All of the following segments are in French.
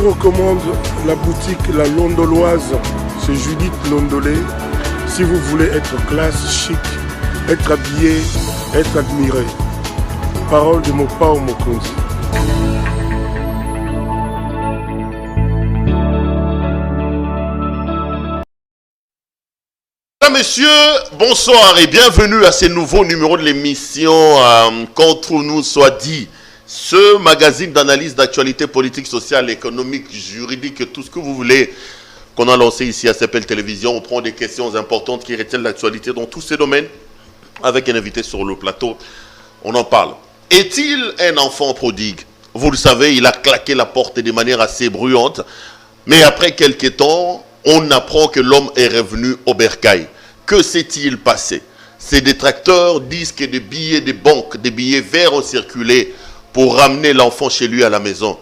recommande la boutique La Londoloise. C'est Judith Londolé. Si vous voulez être classe, chic, être habillé, être admiré. Parole de Mopao Mokonzi. Messieurs, bonsoir et bienvenue à ce nouveau numéro de l'émission Contre nous soit dit. Ce magazine d'analyse d'actualité politique, sociale, économique, juridique, tout ce que vous voulez qu'on a lancé ici à CPL Télévision. On prend des questions importantes qui retiennent l'actualité dans tous ces domaines avec un invité sur le plateau. On en parle. Est-il un enfant prodigue? Vous le savez, il a claqué la porte de manière assez bruyante. Mais après quelques temps, on apprend que l'homme est revenu au bercail. Que s'est-il passé? Ces détracteurs disent que des billets de banque, des billets verts ont circulé pour ramener l'enfant chez lui à la maison.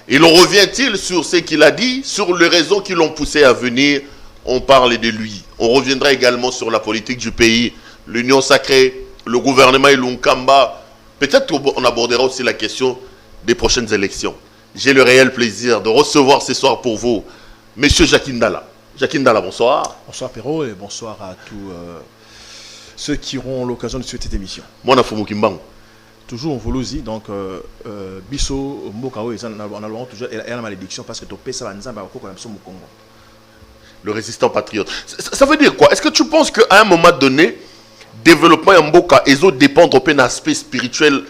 Il revient-il sur ce qu'il a dit, sur les raisons qui l'ont poussé à venir? On parle de lui. On reviendra également sur la politique du pays, l'union sacrée, le gouvernement Ilunkamba. Peut-être qu'on abordera aussi la question des prochaines élections. J'ai le réel plaisir de recevoir ce soir pour vous Monsieur Jacques Ndala. Jacques Ndala, bonsoir. Bonsoir Perrault et bonsoir à tous ceux qui auront l'occasion de suivre cette émission. Moi, je suis Kimbangu. Toujours en Volosi, donc Bisso, Mbokao, on a toujours la malédiction parce que tu payes ça à Nzamba au Congo. Le résistant patriote. Ça veut dire quoi? Est-ce que tu penses qu'à un moment donné, développement en Mboka, ils ont dépendre d'un aspect spirituel,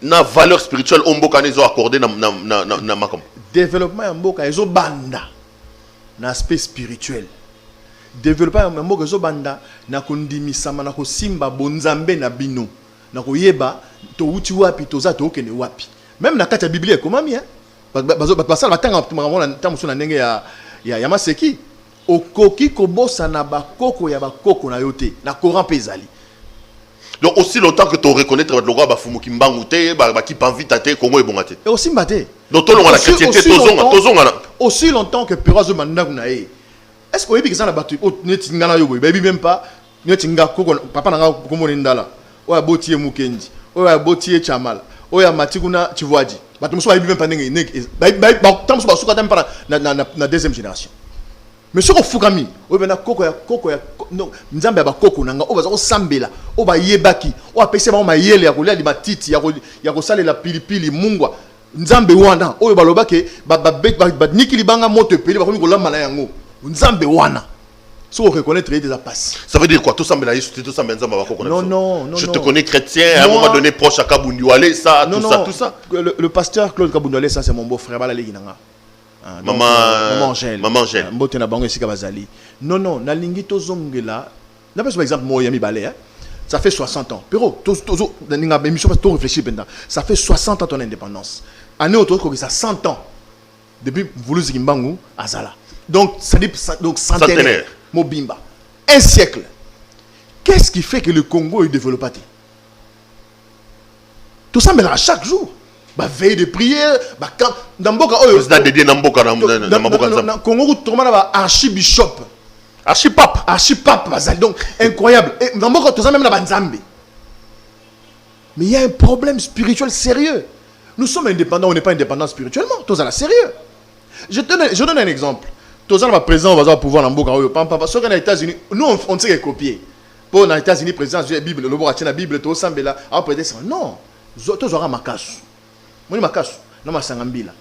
na valeur spirituelle, Mboka ils ont accordé na makom? Développement en Mboka, ils ont banda. L'aspect spirituel. Développement en Mboka, ils ont banda. Na kondimi sama na ko simba bonzambe na bino. Na ko yeba to uti wapi to za to okene wapi. Même na kata Biblia comment mi hein? Basala batanga tamuso na ndenge ya maseki. Okoki kobosa na bakoko ya bakoko na yote na Coran pezali. Donc aussi longtemps que tu reconnais le roi Bafumu Kimbangu te, qui panvita te, Congo est bon te. Et aussi mbate. Donc tout le monde la chrétienté, aussi longtemps que Perazo Mandagu na e. Est-ce que vous avez battu au netingana yobo, baby même pas, netinga koko papa nanga komo ndala. Oya botié Mukendi, oya botié Chamala, oya Matiguna Chivoadi. Bato muso baby même pas ndenge tam so basuka tam para na deuxième génération. Mais ce qu'on fout kami, on va na koko ya non nzambe ba koko nanga o baza ko sambela o ba yebaki o apese ba ma yele ya kolia di matiti ya ko sala la pilipili mungwa nzambe wana o ba lobake ba nikili banga moto peli ba komi ko lamba na yango nzambe wana. Si on reconnaît très déjà passe. Ça veut dire quoi? Tout ça mais là tout ça mais nzambe ba koko. Non. Je te connais chrétien à un moment donné proche à Kabundiwale ça tout ça. Le pasteur Claude Kabundiwale ça c'est mon beau-frère bala legi nanga. Maman Angèle. Non, na lingi tozongela. Na par exemple Moyami Balé, ça fait 60 ans. Pero ça fait 60 ans ton indépendance. Année autre que ça 100 ans. Depuis Voulouz Kimbangu Azala. Donc ça dit donc centenaire. Mobimba. Un siècle. Qu'est-ce qui fait que le Congo est développé? Tout ça mais là chaque jour. Bah veille de prière, bah quand Namboka oyo président dédié Namboka na Congo tout le monde va archibishop, archipape bazali donc incroyable et Namboka tout ça même na banzambe. Mais il y a un problème spirituel sérieux. Nous sommes indépendants, on n'est pas indépendants spirituellement, tout ça là sérieux. Je donne un exemple. Tout ça va présent on va pouvoir Namboka oyo papa ceux qui sont aux États-Unis, nous on sait copier. Pour aux États-Unis président la Bible, le bois tient la Bible tout ça là, on peut dire non, tout aura makasu. Moi makasu na masangambila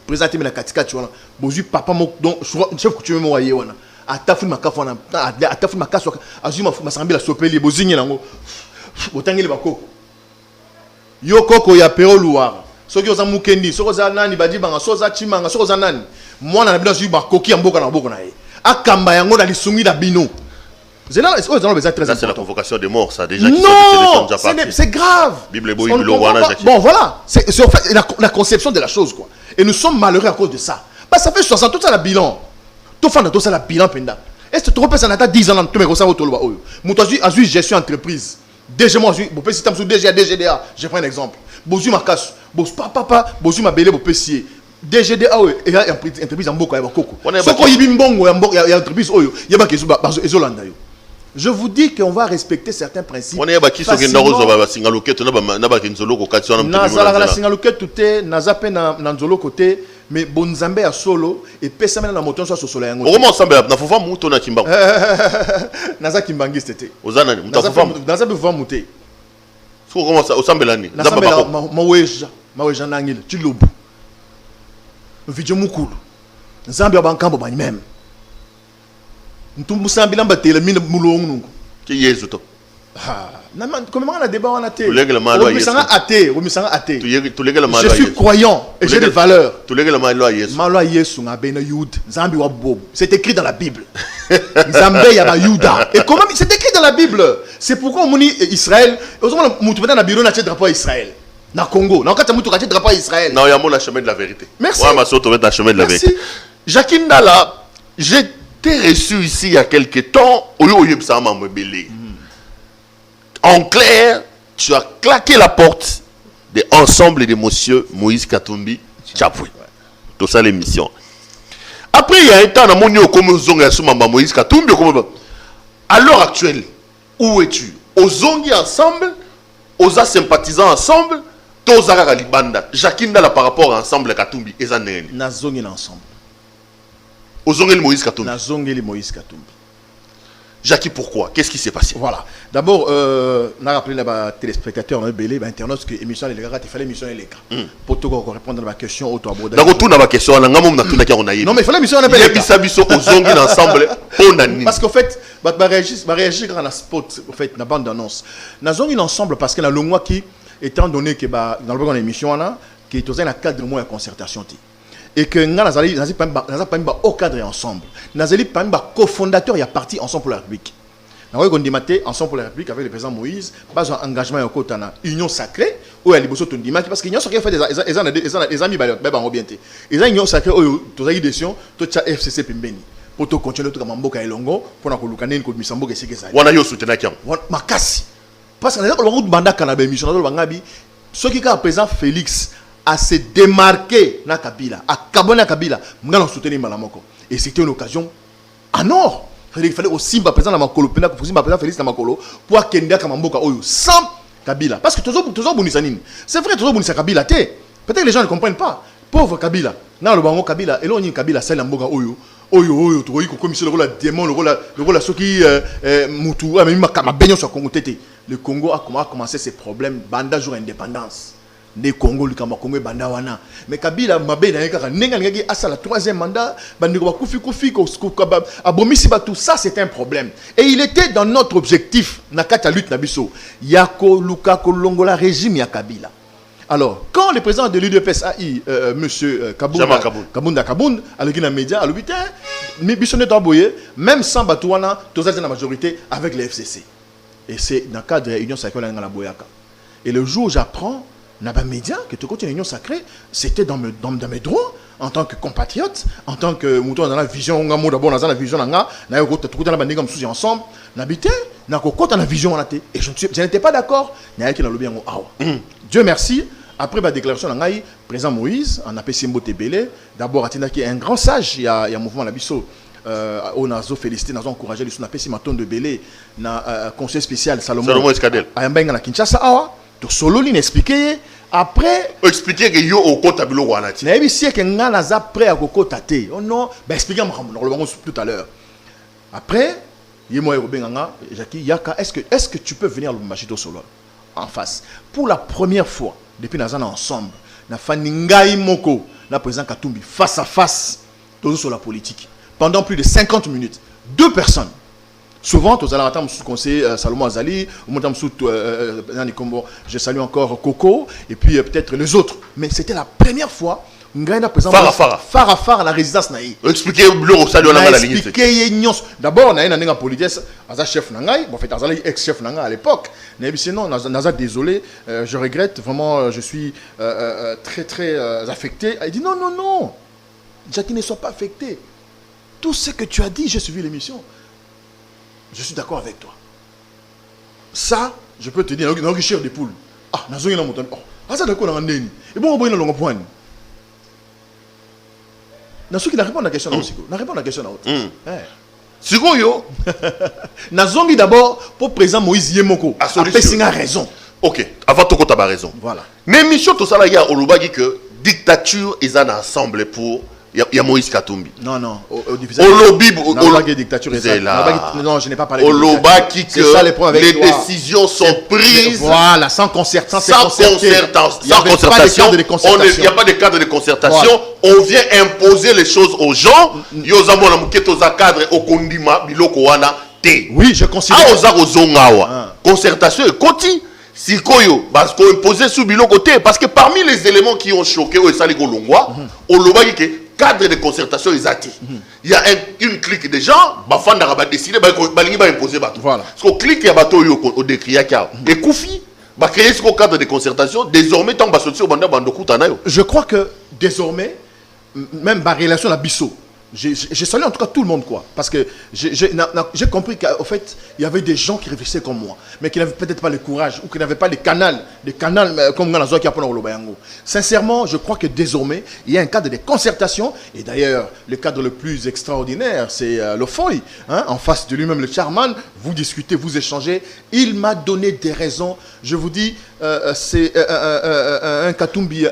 présenté me la katika tu wana bozu papa mo donc chef coutume mo waye wana atafu makafu wana atafu makasu azuma masangambila sopeli bozinye nango botangeli bakoko yo koko ya pero luara soki oza mukendi soko za nani badi banga soza chimanga soko za nani mwana na bino zu bakoki ya mboka na boko na ye akamba yango na lisungi na bino. C'est la convocation des morts, ça déjà. Non, c'est grave. Bon, voilà, c'est en fait la conception de la chose, quoi. Et nous sommes malheureux à cause de ça. Parce que ça fait 60 ans, tout ça, la bilan. Tout ça, la bilan, penda. Est-ce que tu repères ça, 10 ans, tu me ressens au tolo. Moutois, j'ai gestion entreprise. DG, moi, je peux citer sous DG, DGDA. Je prends un exemple. Bozu ma casse, papa, bozu ma belé, bopessier. DGDA, il y a une entreprise en Boka, il y a Koko. Ce qu'on y a mbongo, il y a une entreprise, il y a une Ezolanda. Je vous dis qu'on va respecter certains principes. On est qui sont na singaloke, tu na ba kinzolo ko kati na na singaloke tout est na zape na nzolo côté mais bonzambe à solo et pesa mena na moton so solo yango. Comment ensemble na fofa muto na kimba. Naza kimbangi c'était. Ozana ni mutafofa. Naza be fofa muté. Faut comment ça ensemble là ni. Nzamba maweja nangile chilubu. Video mukulu. Nzambe abankambo bani même. Ntumbu sambila mbatela mina mulongo nungu. Ki yesu to. Comment on a débat on a été. Je suis croyant et j'ai des valeurs. C'est écrit dans la Bible. Et comment c'est écrit dans la Bible? C'est pourquoi on dit Israël. Israël. Na Congo, na kata mutu kati drapeau Israël. Non, il y a mon chemin de la vérité. Merci. Ouais, ma soeur, tu vas chemin de la vérité. Jacqueline Dala, j'étais reçu ici il y a quelques temps. En clair, tu as claqué la porte de l'ensemble de monsieur Moïse Katumbi Tchapoué. Tout ça l'émission. Après, il y a un temps, Moïse Katumbi. À l'heure actuelle, où es-tu? Aux Zongi ensemble, aux sympathisants ensemble, tous à Libanda. Jacqueline Dala par rapport à ensemble Katumbi et Zanel. Na Zongi ensemble. Aux Zongi Moïse Katumbi. Na Zongi Moïse Katumbi. Jackie, pourquoi? Qu'est-ce qui s'est passé? Voilà. D'abord, on a rappelé les téléspectateurs, on a belé, internautes que l'émission est légale, il fallait l'émission est légale. Pour tout répondre à ma question, auto abordage. Non, mais il fallait l'émission est légale. Parce qu'en fait, je réagir quand on a spot, en fait, la bande d'annonce. Nous avons ensemble parce que la longue qui, étant donné que dans le l'émission, qui est dans un cadre de moins concertation. Et que nous avons pas au cadre ensemble. Nous avons pas cofondateur, il y a parti ensemble pour la République. Nous avons démarré ensemble pour la République avec le président Moïse, pas un engagement en côté de l'union sacrée, où il y a des choses parce que l'union sacrée fait des amis, ils ont union sacrée, où tu as des décisions, tu as FCC Pimbeni. Pour te continuer de Mamboka et Longo, pour la Kolukanen, pour Missambo et Ségué. On a eu soutenu qui Makasi. Parce que nous avons un mandat canabé, mission dans le Bangabi, ce qui est à présent Félix. À se démarquer na Kabila, à Kabona Kabila, nous allons soutenir Malamoko. Et c'était une occasion en or. Il fallait aussi présent dans Makolo, présent Félix dans Makolo, pour Kenda Kamamboka Oyo, sans Kabila. Parce que toujours Bounisanine. C'est vrai, toujours Bounisa Kabila. Peut-être que les gens ne comprennent pas. Pauvre Kabila. Dans le Bango Kabila, et là on y Kabila, c'est l'Amboka Oyo. Oyo, tu vois, comme si le rôle démon, le rôle ce qui Moutou, même ma baignon sur Congo Tété. Le Congo a commencé ses problèmes, banda jour indépendance. Les Congo, le Congo, Bandawana. Mais Kabila, Mabé, Nenga, à la troisième mandat, tout ça, c'est un problème. Et il était dans notre objectif, Nakata lutte Nabiso, Yako, Luka, Kolongola, régime Yakabila. Alors, quand le président de l'UDPS a eu, M. Kabounda Kaboun, à l'égard des médias, à l'hôpital, même sans Batouana, tous la majorité avec les FCC. Et c'est dans le cadre de l'Union sacrée dans la Boyaka. Et le jour où j'apprends, dans les médias, que tu continues l'union sacrée, c'était dans mes droits, en tant que compatriote, en tant que mouton dans la vision, d'abord dans la vision, ensemble, n'habiter, dans la vision, et je n'étais pas d'accord, Dieu merci, après ma déclaration, le président Moïse, on a appelé Simbo Tebele, d'abord, il y a un grand sage, il y a un mouvement Labisso. On a félicité, on a encouragé, on a appelé Simaton de Belé, un conseil spécial, Salomon Escadel, à Mbenga, Kinshasa, to solo l'expliquer après expliquer que yo au compte tableau wanati na si que ngana za prêt à kokota te oh non ben expliquer tout à l'heure après yemo robenganga Jackie Yaka est-ce que tu peux venir le machito solo en face pour la première fois depuis nazana ensemble na faningai moko la président Katumbi face à face toujours sur la politique pendant plus de 50 minutes 2 personnes. Souvent, tu as le conseiller Salomon Azali, je salue encore Coco, et puis peut-être les autres. Mais c'était la première fois Farah, la résidence naïe. Expliquez le bureau, ça doit la ligne. D'abord, on a un politesse, un chef Nangaï, en fait, un ex-chef Nangaï à l'époque. Mais sinon, désolé, je regrette, vraiment, je suis très, très affecté. Il dit non, Jackie ne soit pas affecté. Tout ce que tu as dit, j'ai suivi l'émission. Je suis d'accord avec toi. Ça, je peux te dire, il y a un chef de poule. Ah, il y a un montagne. Ah, ça, d'accord, on a un et bon, on a un long point. Il y a ceux qui répondent à la question. Il répond à la question. Sigo yo. Nazongi d'abord pour président Moïse Yemoko. A raison. Ok, avant tout tu as raison. Voilà. Mais mission tout ça là il y a Olubagi que dictature, ils en ensemble pour. Il y a Moïse Katumbi. Non. Dictature, non, je n'ai pas parlé de dictature. Les décisions sont prises. Voilà, sans concertation. Il n'y a pas de cadre de concertation. Voilà. On vient imposer les choses aux gens. Oui, je considère. Concertation et côté. Si koyo, parce qu'on imposait sous bilo côté, parce que parmi les éléments qui ont choqué au Sali Golongwa, on l'a vu que cadre de concertation est acté. Il y a une clique de gens, Bafanda va décider, va imposer bateau. Voilà. Parce qu'on clique à bateau au décrit et Koufi, va créer ce cadre de concertation. Désormais, tant que sortir au banda bandoku tanayo. Je crois que désormais, même ma relation à Bissot. J'ai salué en tout cas tout le monde, quoi. Parce que j'ai compris qu'au fait, il y avait des gens qui réfléchissaient comme moi, mais qui n'avaient peut-être pas le courage ou qui n'avaient pas les canaux comme Nganazo qui a pour Olobayango. Sincèrement, je crois que désormais, il y a un cadre de concertation. Et d'ailleurs, le cadre le plus extraordinaire, c'est le Foy. Hein, en face de lui-même, le chairman. Vous discutez, vous échangez. Il m'a donné des raisons. Je vous dis, c'est un Katumbi.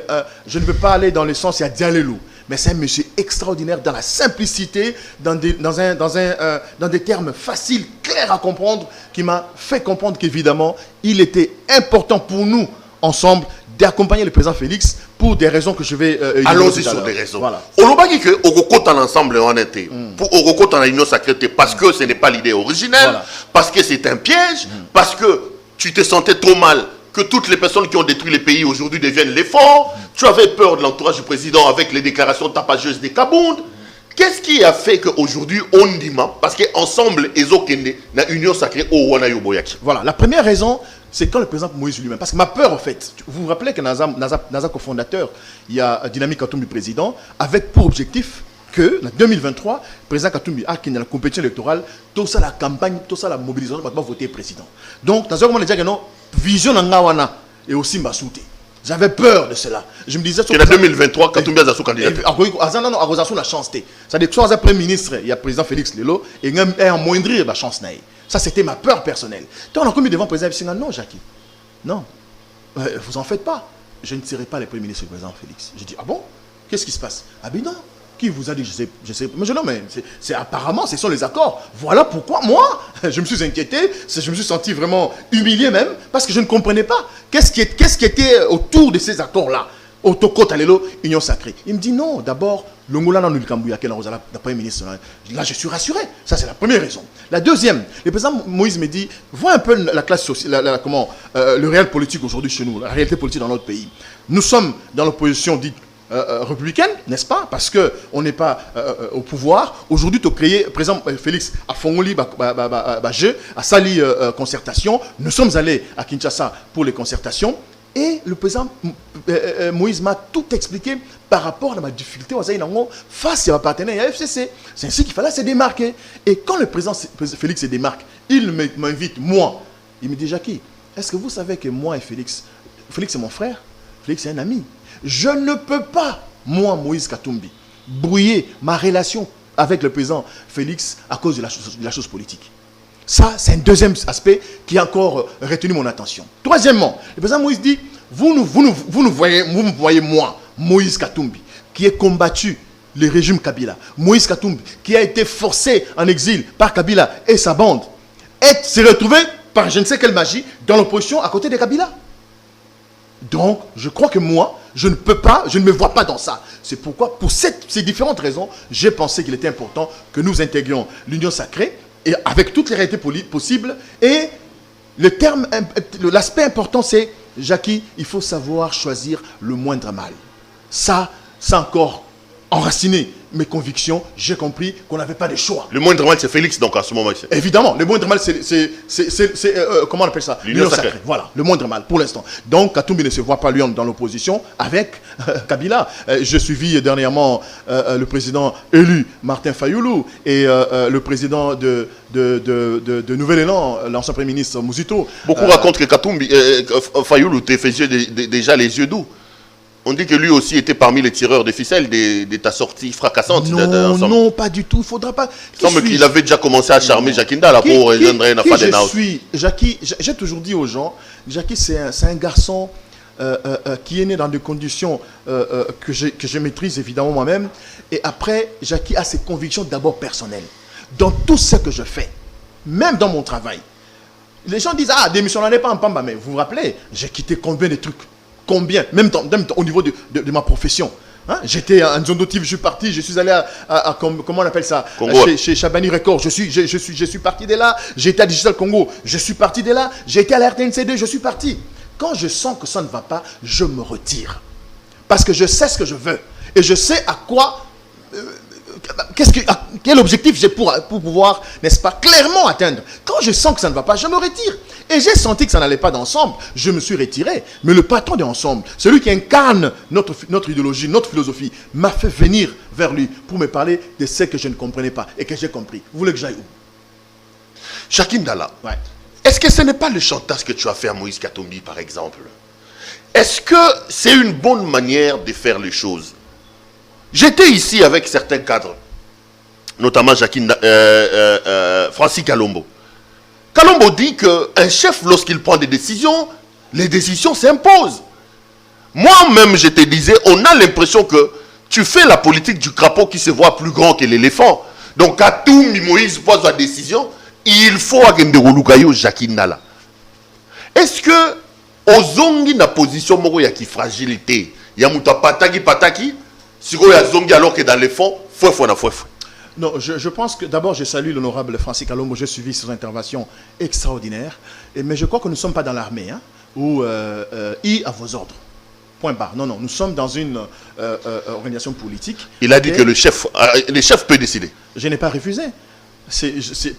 Je ne veux pas aller dans le sens, il y a Dialelou. Mais c'est un monsieur extraordinaire dans la simplicité, dans des termes faciles, clairs à comprendre, qui m'a fait comprendre qu'évidemment, il était important pour nous, ensemble, d'accompagner le président Félix pour des raisons que je vais... Allons-y sur des raisons. Voilà. On va dire que Oroko dans l'ensemble en été, pour Oroko dans l'union sacrée, parce que ce n'est pas l'idée originelle, voilà. Parce que c'est un piège, parce que tu te sentais trop mal, que toutes les personnes qui ont détruit les pays aujourd'hui deviennent les forts. Tu avais peur de l'entourage du président avec les déclarations tapageuses des Kabound. Qu'est-ce qui a fait qu'aujourd'hui on dit parce qu'ensemble, ils ont une union sacrée au Wanayo Boyaki. Voilà, la première raison, c'est quand le président Moïse lui-même. Parce que ma peur, en fait, vous vous rappelez que Naza cofondateur, il y a Dynamique Katumbi président, avec pour objectif que, en 2023, le président Katumbi a qui dans la compétition électorale, tout ça la campagne, tout ça la mobilisation, va voter président. Donc, dans un moment, on dit que non, vision en Ngawana et aussi Mbasouté. J'avais peur de cela. Je me disais... En 2023, Katumbi a son candidat. Non, a la chance. C'est-à-dire que soit un premier ministre, il y a le président Félix Lelo, et il y a un moindre la chance. Ça, c'était ma peur personnelle. Donc, on a commis devant le président Félix. Non, Jackie. Non. Vous en faites pas. Je ne serai pas le premier ministre du président Félix. J'ai dit, ah bon? Qu'est-ce qui se passe? Ah ben non. Qui vous a dit, je sais, mais non, mais c'est apparemment, ce sont les accords. Voilà pourquoi moi, je me suis inquiété, je me suis senti vraiment humilié même, parce que je ne comprenais pas. Qu'est-ce qui était autour de ces accords-là? Otoko Talelo, Union Sacrée. Il me dit non, d'abord, l'Ongola non Kambouya, qui est le Premier ministre. Là, je suis rassuré. Ça, c'est la première raison. La deuxième, le président Moïse me dit, vois un peu la classe sociale, le réel politique aujourd'hui chez nous, la réalité politique dans notre pays. Nous sommes dans l'opposition dite républicaine, n'est-ce pas? Parce qu'on n'est pas au pouvoir. Aujourd'hui, tu as créé, par exemple, Félix a Fongoli, à Sali concertation. Nous sommes allés à Kinshasa pour les concertations. Et le président Moïse m'a tout expliqué par rapport à ma difficulté face à ma partenaire, à FCC. C'est ainsi qu'il fallait se démarquer. Et quand le président Félix se démarque, il m'invite, moi. Il me dit, Jackie, est-ce que vous savez que moi et Félix est mon frère, Félix est un ami. Je ne peux pas, moi, Moïse Katumbi, brouiller ma relation avec le président Félix à cause de la chose politique. Ça, c'est un deuxième aspect qui a encore retenu mon attention. Troisièmement, le président Moïse dit, vous me voyez moi, Moïse Katumbi, qui ai combattu le régime Kabila. Moïse Katumbi, qui a été forcé en exil par Kabila et sa bande, et s'est retrouvé par je ne sais quelle magie dans l'opposition à côté de Kabila. Donc, je crois que moi, je ne me vois pas dans ça. C'est pourquoi, pour ces différentes raisons, j'ai pensé qu'il était important que nous intégrions l'Union Sacrée, et avec toutes les réalités possibles. Et l'aspect important, c'est, Jackie, il faut savoir choisir le moindre mal. Ça, c'est encore enraciné mes convictions. J'ai compris qu'on n'avait pas de choix. Le moindre mal, c'est Félix, donc, à ce moment-là. Évidemment, le moindre mal, c'est comment on appelle ça? L'Union Sacrée. Voilà, le moindre mal, pour l'instant. Donc, Katumbi ne se voit pas, lui, dans l'opposition avec Kabila. J'ai suivi dernièrement le président élu, Martin Fayoulou, et le président de Nouvel-Élan, l'ancien Premier ministre Mouzito. Beaucoup racontent que Katumbi, Fayoulou te faisait déjà les yeux doux. On dit que lui aussi était parmi les tireurs de ficelles de ta sortie fracassante. Non, pas du tout. Il ne faudra pas... Il semble qu'il avait déjà commencé à charmer Jackinda là, pour rejoindre une affaire de Naos. Jackie, j'ai toujours dit aux gens, Jackie, c'est un garçon qui est né dans des conditions que je maîtrise évidemment moi-même. Et après, Jackie a ses convictions d'abord personnelles. Dans tout ce que je fais, même dans mon travail. Les gens disent, ah, démission n'est pas en Pamba. Mais vous vous rappelez, j'ai quitté combien de trucs? Combien? Même au niveau de ma profession. Hein? J'étais en zone d'autif, je suis parti, je suis allé à comment on appelle ça, chez Chabani Records, je suis parti de là. J'étais à Digital Congo, je suis parti de là. J'ai été à la RTNC2, je suis parti. Quand je sens que ça ne va pas, je me retire. Parce que je sais ce que je veux. Et je sais à quoi... quel objectif j'ai pour pouvoir, n'est-ce pas, clairement atteindre. Quand je sens que ça ne va pas, je me retire. Et j'ai senti que ça n'allait pas d'ensemble. Je me suis retiré. Mais le patron d'ensemble, celui qui incarne notre idéologie, notre philosophie, m'a fait venir vers lui pour me parler de ce que je ne comprenais pas et que j'ai compris. Vous voulez que j'aille où? Jackie Ndala, ouais. Est-ce que ce n'est pas le chantage que tu as fait à Moïse Katumbi, par exemple? Est-ce que c'est une bonne manière de faire les choses? J'étais ici avec certains cadres, notamment Francis Kalombo. Kalombo dit qu'un chef, lorsqu'il prend des décisions, les décisions s'imposent. Moi-même, je te disais, on a l'impression que tu fais la politique du crapaud qui se voit plus grand que l'éléphant. Donc, à tout Moïse pose la décision, il faut que Jackie Ndala. Est-ce que, aux ongi na position moko ya ki fragilité, ya muta pataki, si vous avez alors que dans les fonds, non, je pense que d'abord je salue l'honorable Francis Kalombo, j'ai suivi ses interventions extraordinaires, mais je crois que nous ne sommes pas dans l'armée, hein, où I à vos ordres. Point barre. Non, nous sommes dans une organisation politique. Il a dit que le chef peut décider. Je n'ai pas refusé. C'est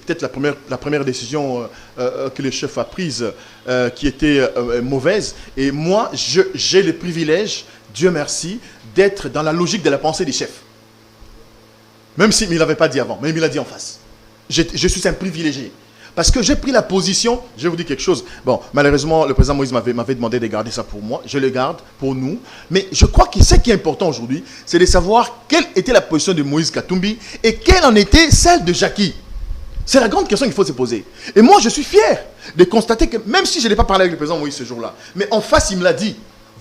peut-être la première décision que le chef a prise qui était mauvaise. Et moi, j'ai le privilège, Dieu merci, d'être dans la logique de la pensée des chefs. Même s'il ne l'avait pas dit avant, mais il l'a dit en face. Je suis un privilégié. Parce que j'ai pris la position, je vais vous dire quelque chose. Bon, malheureusement, le président Moïse m'avait demandé de garder ça pour moi. Je le garde pour nous. Mais je crois que ce qui est important aujourd'hui, c'est de savoir quelle était la position de Moïse Katumbi et quelle en était celle de Jackie. C'est la grande question qu'il faut se poser. Et moi, je suis fier de constater que, même si je n'ai pas parlé avec le président Moïse ce jour-là, mais en face, il me l'a dit.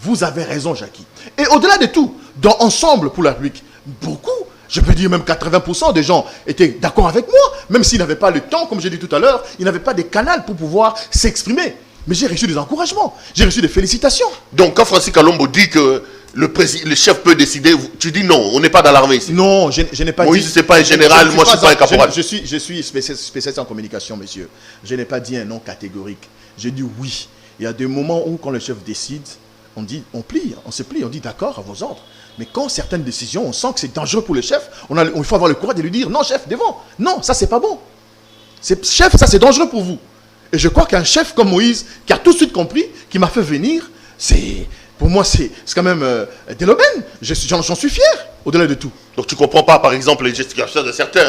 Vous avez raison, Jackie. Et au-delà de tout, dans Ensemble pour la République, beaucoup, je peux dire même 80% des gens étaient d'accord avec moi, même s'ils n'avaient pas le temps, comme j'ai dit tout à l'heure, ils n'avaient pas de canal pour pouvoir s'exprimer. Mais j'ai reçu des encouragements, j'ai reçu des félicitations. Donc quand Francis Kalombo dit que le chef peut décider, tu dis non, on n'est pas dans l'armée ici. Non, je n'ai pas dit... Moïse, c'est pas un général, moi je ne suis pas un caporal. Je suis spécialiste en communication, monsieur. Je n'ai pas dit un non catégorique. J'ai dit oui. Il y a des moments où quand le chef décide, on dit, on plie, on se plie, on dit d'accord à vos ordres. Mais quand certaines décisions, on sent que c'est dangereux pour le chef, il faut avoir le courage de lui dire, non chef, devant, non, ça c'est pas bon. Chef, ça c'est dangereux pour vous. Et je crois qu'un chef comme Moïse, qui a tout de suite compris, qui m'a fait venir, pour moi c'est quand même de l'aubaine. J'en suis fier, au-delà de tout. Donc tu ne comprends pas, par exemple, les gesticulations de certains.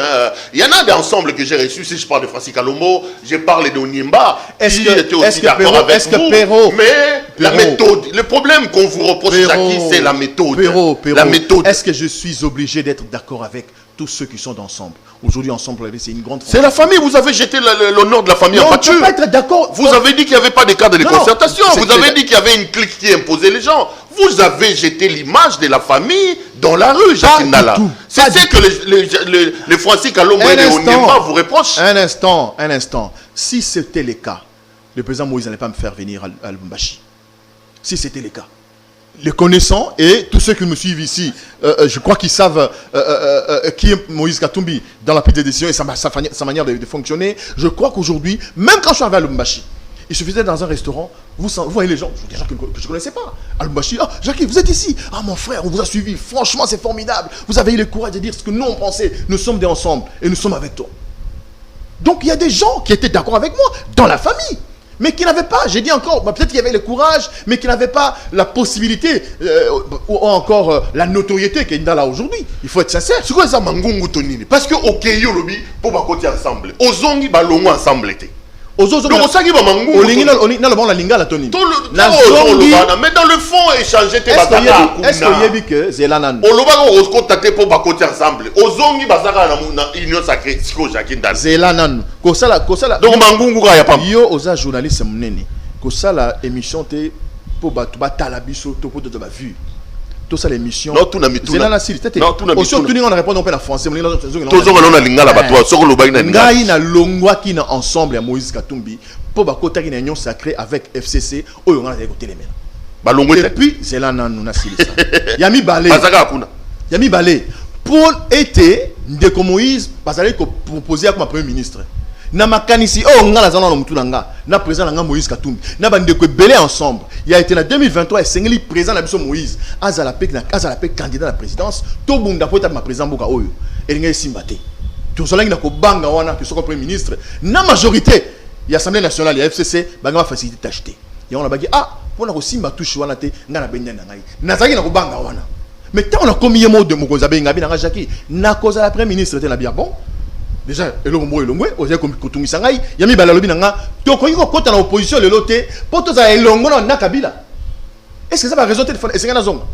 Il y en a d'ensemble que j'ai reçus. Si je parle de Francis Kalombo, j'ai parlé de Onyemba, qui était aussi d'accord avec vous. Mais la méthode, le problème qu'on vous reproche, Jackie, c'est la méthode. La méthode. Est-ce que je suis obligé d'être d'accord avec tous ceux qui sont d'ensemble? Aujourd'hui, Ensemble, c'est une grande... C'est la famille, vous avez jeté l'honneur de la famille en pâture. On ne peut pas être d'accord. Vous avez dit qu'il n'y avait pas de cadre de concertation. Vous avez dit qu'il y avait une clique qui imposait les gens. Vous avez jeté l'image de la famille dans la rue, Jackie Ndala. C'est ce que les Francis Kalombo et les Onyemba vous reprochent. Un instant. Si c'était le cas, le président Moïse n'allait pas me faire venir à Lubumbashi. Si c'était le cas. Les connaissants et tous ceux qui me suivent ici, je crois qu'ils savent qui est Moïse Katumbi dans la prise de décision et sa manière de fonctionner. Je crois qu'aujourd'hui, même quand je suis arrivé à Lubumbashi, il suffisait dans un restaurant, vous voyez les gens, des gens que je ne connaissais pas. À Lubumbashi, ah, Jackie, vous êtes ici. Ah, mon frère, on vous a suivi. Franchement, c'est formidable. Vous avez eu le courage de dire ce que nous, on pensait. Nous sommes des ensemble et nous sommes avec toi. Donc, il y a des gens qui étaient d'accord avec moi dans la famille. Mais qui n'avaient pas, j'ai dit encore, peut-être qu'il y avait le courage, mais qui n'avaient pas la possibilité, ou encore la notoriété qu'il y a là aujourd'hui. Il faut être sincère. C'est quoi ça, Mangungu Tonini? Parce que au Keyo Lobi, pour ma côté ensemble, aux Ongi, balongo ensemble était. Donc, on sait qu'il va Mangungu. La linga la Tonini. Mais dans le fond, échanger tes batailles. Est-ce qu'il y a dit que Zelanan? On va contacter pour ma côté ensemble. Aux Ongi, bazaka na union sacrée, Siko Jackie Ndala. Zelanan. Donc Mangungu, il n'y a pas. Yo, aux journalistes, Kosala émission te pour battre la biso, pour te ba vu. Tout ça l'émission. Non, tout n'a mis tout. Non, tout n'a mis tout. Tout on répond en français. Tout on a lingala bato, soko lo bagina. Ngai na longwa qui na ensemble à Moïse Katumbi pour ba kota qui na union sacrée avec FCC oyo ngana de côté les mêmes. Ba longwe et puis c'est là nan na sili ça. Yami balé. Bazaka kuna. Yami balé. Pour été ndeko Moïse bazali ko proposer comme premier ministre. Na makanisi oh ngala zana na mutu nanga na président nanga Moïse Katumbi na bandeko belé ensemble. Il a été en 2023 et sengeli président na biso Moïse azala pek candidat à la présidence to bunda pota ma président boka oyo elinga simbate. To solangi na ko banga wana que soko premier ministre na majorité ya Assemblée nationale ya FCC banga facilité d'acheter. Ya on a bagi ah pour na ko simba touche wana te ngana benya na ngai. Nazaki na ko banga wana. Mais tant on a commis mot de Mokonza Benga bina Jackie na cause la premier ministre était na bien bon. Déjà elongwe oza comme kotumisa ngai yami balalobi nanga to ko yiko kota na opposition le loté pour to za elongo na Kabila. Est-ce que ça va raison téléphone est-ce que na zonga?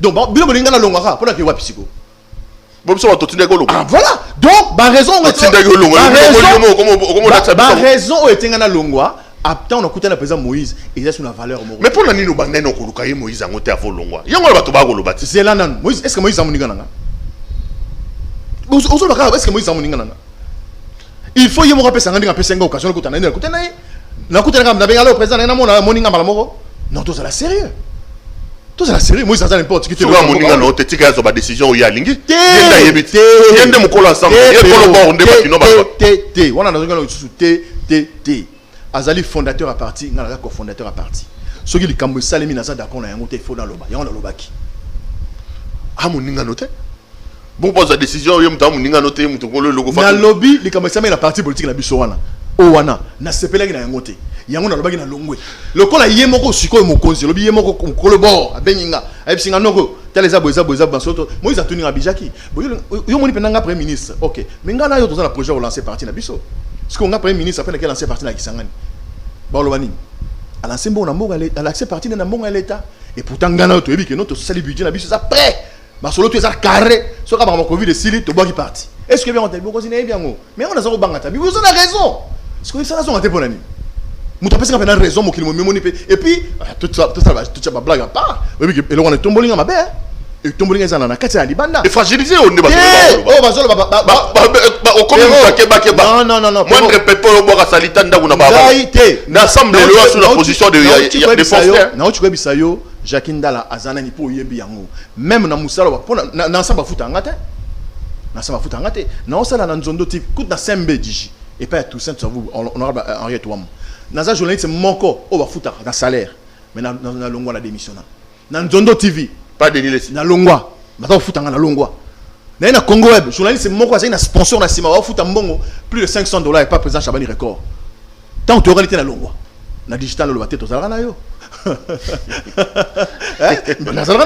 Donc bon bilo bolinga na longwa pour na ki wa pisiko. Bon so to tinde ko longo. Ah voilà. Donc ba raison on tinde ko longo. Ba raison o etenga na longwa. Après, on a écouté le président Moïse et il est sur la valeur. Mais pour la nino bangné, on a Moïse a monté à Volongwa. Il y a un bateau bago le bâti. C'est là, non. Moïse, est-ce que Moïse a monté nanga? Est-ce que Moïse a monté nanga? Il faut y avoir un sanguin à Pessenga occasion de côté. Écoutez, n'a côté n'a pas le président n'a mon moninga malamoro. Non, tout ça la sérieux. Tout ça la sérieux. Moïse ça n'importe qui. Tu vois moninga non, tu tiens sur ma décision où il y a lingi. Il y a des mots ensemble. Il y a des mots on débat qui n'ont pas. T. On a dans un sous T. Azali fondateur à parti, ngala cofondateur à parti. Ce qui est comme Salemi Naza d'accord na yango te faut dans loba. Yango na lobaki. Ah moninga noté. Bon pose la décision yo mta moninga noté muto ko le logo fa. Na lobby li comme ça mais la parti politique na biso wana. O wana na sepelaki na yango te. Yango na lobaki na longwe. Lokola yemoko sikoyo mokonzi, lobi yemoko kolo bord abeninga. Ayebsinga noko teleza boza basoto. Moïse a tenu abijaki. Yo moni penanga premier ministre. OK. Mais ngana yo toza na projet relancer parti na biso. Ce qu'on a premier ministre après lequel lancé parti na Kisangani. Balobani. A lancé bon amour à l'accès parti na bon à l'état et pourtant ngana to ebi que notre social budget na biso ça prêt. Ba solo to ça carré, so ka ba Covid de sili to boki parti. Est-ce que bien on t'a beaucoup continuer bien ngo. Mais on a zéro bangata. Mais vous avez raison. Parce que ça raison à te pour nani. Muta pesa ka raison mo kili mo moni et puis tout ça ba blague à part. Oui que on est tombé nga mabe. Et tombé nga na kati ya libanda. Et fragiliser on ne ba. Oh ba zolo non. Moi ne répète pas le bois salita ndaku na baba. Na ensemble le sur la position de force. Na tu ko bisayo Jacques Ndala azana ni po yebi yango. Même na musala pour na samba futa ngate. Na samba futa ngate. Na osala na nzondo ti coûte na sembe diji. Et pas tout ça vous honorable Henri Touam. Na za journaliste moko o ba futa na salaire. Mais na longwa la démissionna. Na nzondo TV pas de nilesi. Na longwa. Ba futa na longwa. Na Congo Web, journaliste moko azali na sponsor na sima wa futa mbongo plus de $500 et pas président Chabani record. Tant tu réalité na longwa. Na digital le bateau tozala na yo.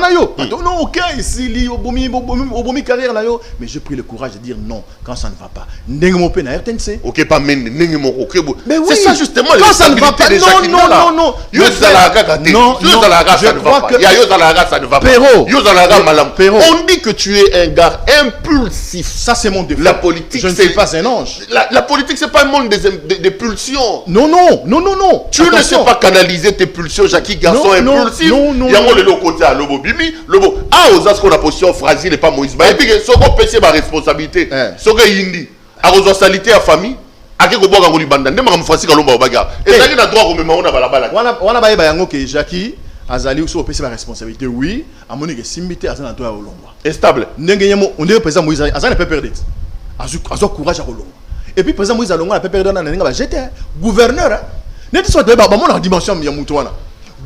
Na yo. Non, OK, ici li obomi carrière na yo, mais j'ai pris le courage de dire non quand ça ne va pas. Ndenge mo pe na RTNC. OK, pas men ndenge mo OK. C'est ça justement quand ça ne va pas. Non. Yo zalaga gâté. Yo zalaga ça ne va pas. Ya yo zalaga ça ne va pas. Yo zalaga malam. On dit que tu es un gars impulsif. Ça c'est mon défaut. La politique je ne suis pas un ange. La politique c'est pas un monde des pulsions. Non. Tu ne sais pas canaliser tes pulsions, Jackie, garçon impulsif. Il y a le côté à Lobo Bimi, Lobo. Ah, aux as qu'on a position fragile et pas Moïse. Et puis, ce qu'on peut c'est ma responsabilité. Ce qu'on indi. À vos salité à famille. À qui vous boire en Libanda. Ne m'en fasse qu'à l'ombre au bagarre. Et ça, il a droit au même moment. On a baillé Bayango que Jackie. Azali ou c'est ma responsabilité. Oui, à mon égal, simité à ça dans au lomba. Et stable. N'engagez-moi, on dirait président Moïse. Azali n'a pas perdu. Azok courage à Rolomba. Et puis président Moïse Alonga n'a pas perdu dans la j'étais gouverneur. N'était soit de la dimension de Yamoutouana.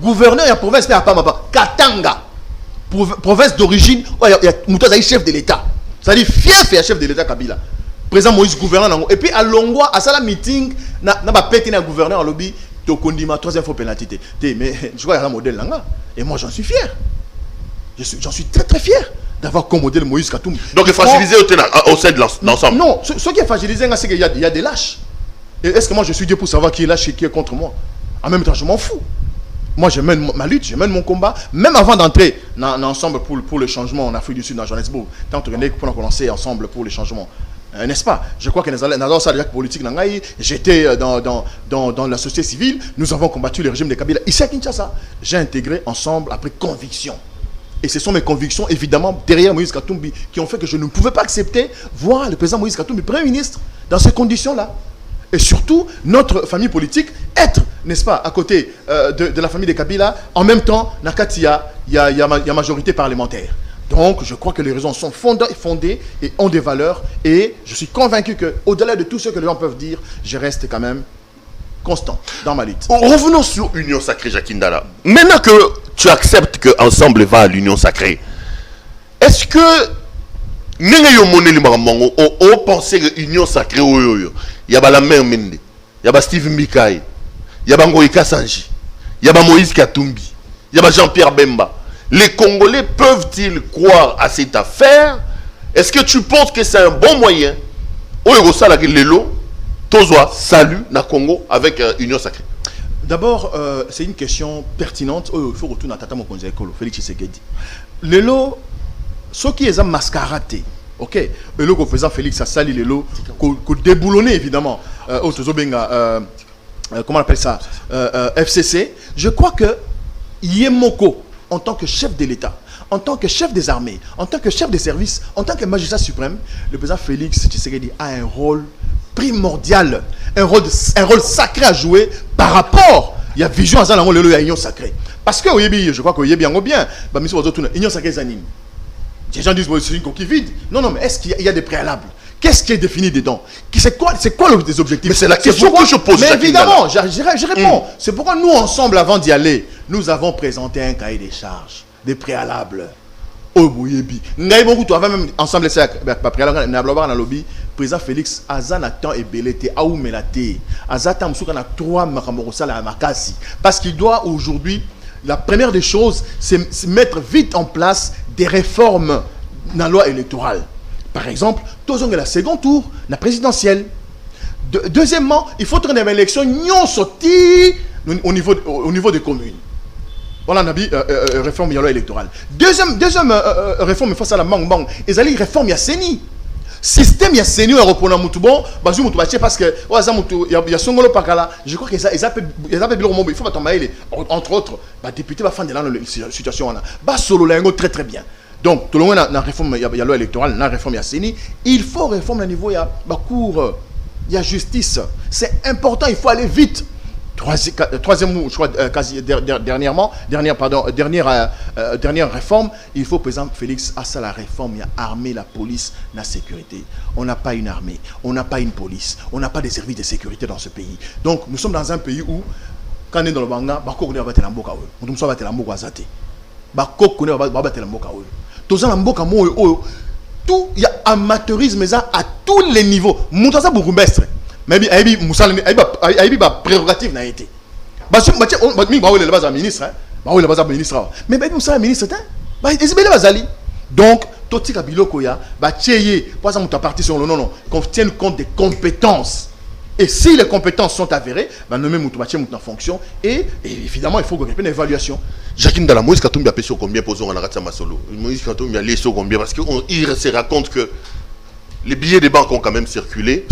Gouverneur, il y a province, mais il n'y a pas Katanga. Province d'origine, il y a Moutouana, chef de l'État. C'est-à-dire fief et chef de l'État Kabila. Président Moïse, gouverneur. Et puis à Longwa, à ça, la meeting, n'a pas pété un gouverneur en lobby, tu condis ma troisième fois pénalité. Mais je crois qu'il y a un modèle là. Et moi, j'en suis fier. J'en suis très très fier d'avoir comme modèle Moïse Katumbi. Donc, il est fragilisé au sein de l'ensemble. Non, ce qui est fragilisé, c'est qu'il y a des lâches. Et est-ce que moi je suis Dieu pour savoir qui est lâche et qui est contre moi? En même temps, je m'en fous. Moi, je mène ma lutte, je mène mon combat. Même avant d'entrer dans ensemble pour le changement en Afrique du Sud, dans Johannesburg, tant que nous avons commencé ensemble pour le changement. N'est-ce pas? Je crois que dans la politique, j'étais dans la société civile, nous avons combattu le régime de Kabila. Ici à Kinshasa, j'ai intégré ensemble après conviction. Et ce sont mes convictions, évidemment, derrière Moïse Katumbi, qui ont fait que je ne pouvais pas accepter voir le président Moïse Katumbi, Premier ministre, dans ces conditions-là. Et surtout, notre famille politique, être, n'est-ce pas, à côté de la famille de Kabila, en même temps, il y a majorité parlementaire. Donc, je crois que les raisons sont fondées et ont des valeurs. Et je suis convaincu qu'au-delà de tout ce que les gens peuvent dire, je reste quand même constant dans ma lutte. Revenons sur Union Sacrée, Jacques Ndala. Maintenant que tu acceptes qu'Ensemble va à l'Union Sacrée, est-ce que on pensait que l'Union Sacrée, il y a la mère Mende, il y a Steve Mikaï, il y a Ngoïka Sanji, il y a Moïse Katumbi, il y a Jean-Pierre Bemba. Les Congolais peuvent-ils croire à cette affaire? Est-ce que tu penses que c'est un bon moyen? Salut na Congo avec Union Sacrée. D'abord, c'est une question pertinente. Il faut retourner à Tata Mokonzi Ekolo, Félix Tshisekedi. Lelo, ce qui est mascaradé, ok, le président Félix a sali lelo, qu'on déboulonné évidemment, comment on appelle ça, FCC. Je crois que Yemoko, en tant que chef de l'État, en tant que chef des armées, en tant que chef des services, en tant que magistrat suprême, le président Félix Tshisekedi a un rôle primordial, un rôle sacré à jouer par rapport. Il y a vision à ça, il y a union sacrée. Parce que je crois qu'il y a bien, union sacrée anime. Les gens disent que c'est une coquille vide. Non, mais est-ce qu'il y a des préalables? Qu'est-ce qui est défini dedans? C'est quoi les objectifs? Mais c'est la question que je pose. Mais évidemment, je réponds. C'est pourquoi nous, ensemble, avant d'y aller, nous avons présenté un cahier des charges, des préalables. Oh, boyebi. Tu avais même ensemble, le président Félix, Azan a tant et belleté, Aoumelate, Azatan Moussoukan a 3 Makamorosa à Makasi. Parce qu'il doit aujourd'hui, la première des choses, c'est mettre vite en place des réformes dans la loi électorale. Par exemple, tous ont la second tour, la présidentielle. Deuxièmement, il faut tourner une élection non sortie au niveau des communes. Voilà, on a dit réforme de la loi électorale. Deuxième réforme face à la bang bang. Ils allaient réforme ya Seni. Système ya Seni au reprenant Moutouban, Bazou Moutoubaché parce que il y a Songolo Pakala. Je crois qu'ils appellent il faut tomber entre autres, député va faire de la situation là. Bas solo là très très bien. Donc tout le monde na réforme ya loi électorale, na réforme ya Seni, il faut réformer au niveau ya cour, ya justice. C'est important, il faut aller vite. Troisième, je crois, dernière réforme, il faut, président Félix, à ça la réforme, il y a armée, la police, la sécurité. On n'a pas une armée, on n'a pas une police, on n'a pas des services de sécurité dans ce pays. Donc, nous sommes dans un pays où, quand on est dans le Banga, on va battre la mboka. On va battre la mboka zate. On va battre la mboka. Tout, il y a amateurisme à tous les niveaux. Moutasa Bourgoumestre. Mais il y a une prérogative n'a été. Mais il y a ministre. Mais il y a ministre. Donc, tout ce qui est par exemple, parti sur le non, qu'on tienne compte des compétences. Et si les compétences sont avérées, nous mettons en fonction. Et évidemment, il faut qu'on ait une évaluation. Jacques Ndala, Moïse Katumbi a payé sur combien pour Zonga Naratsa Masolo? Moïse Katumbi a laissé sur combien? Parce qu'il se raconte que les billets des banques ont quand même circulé.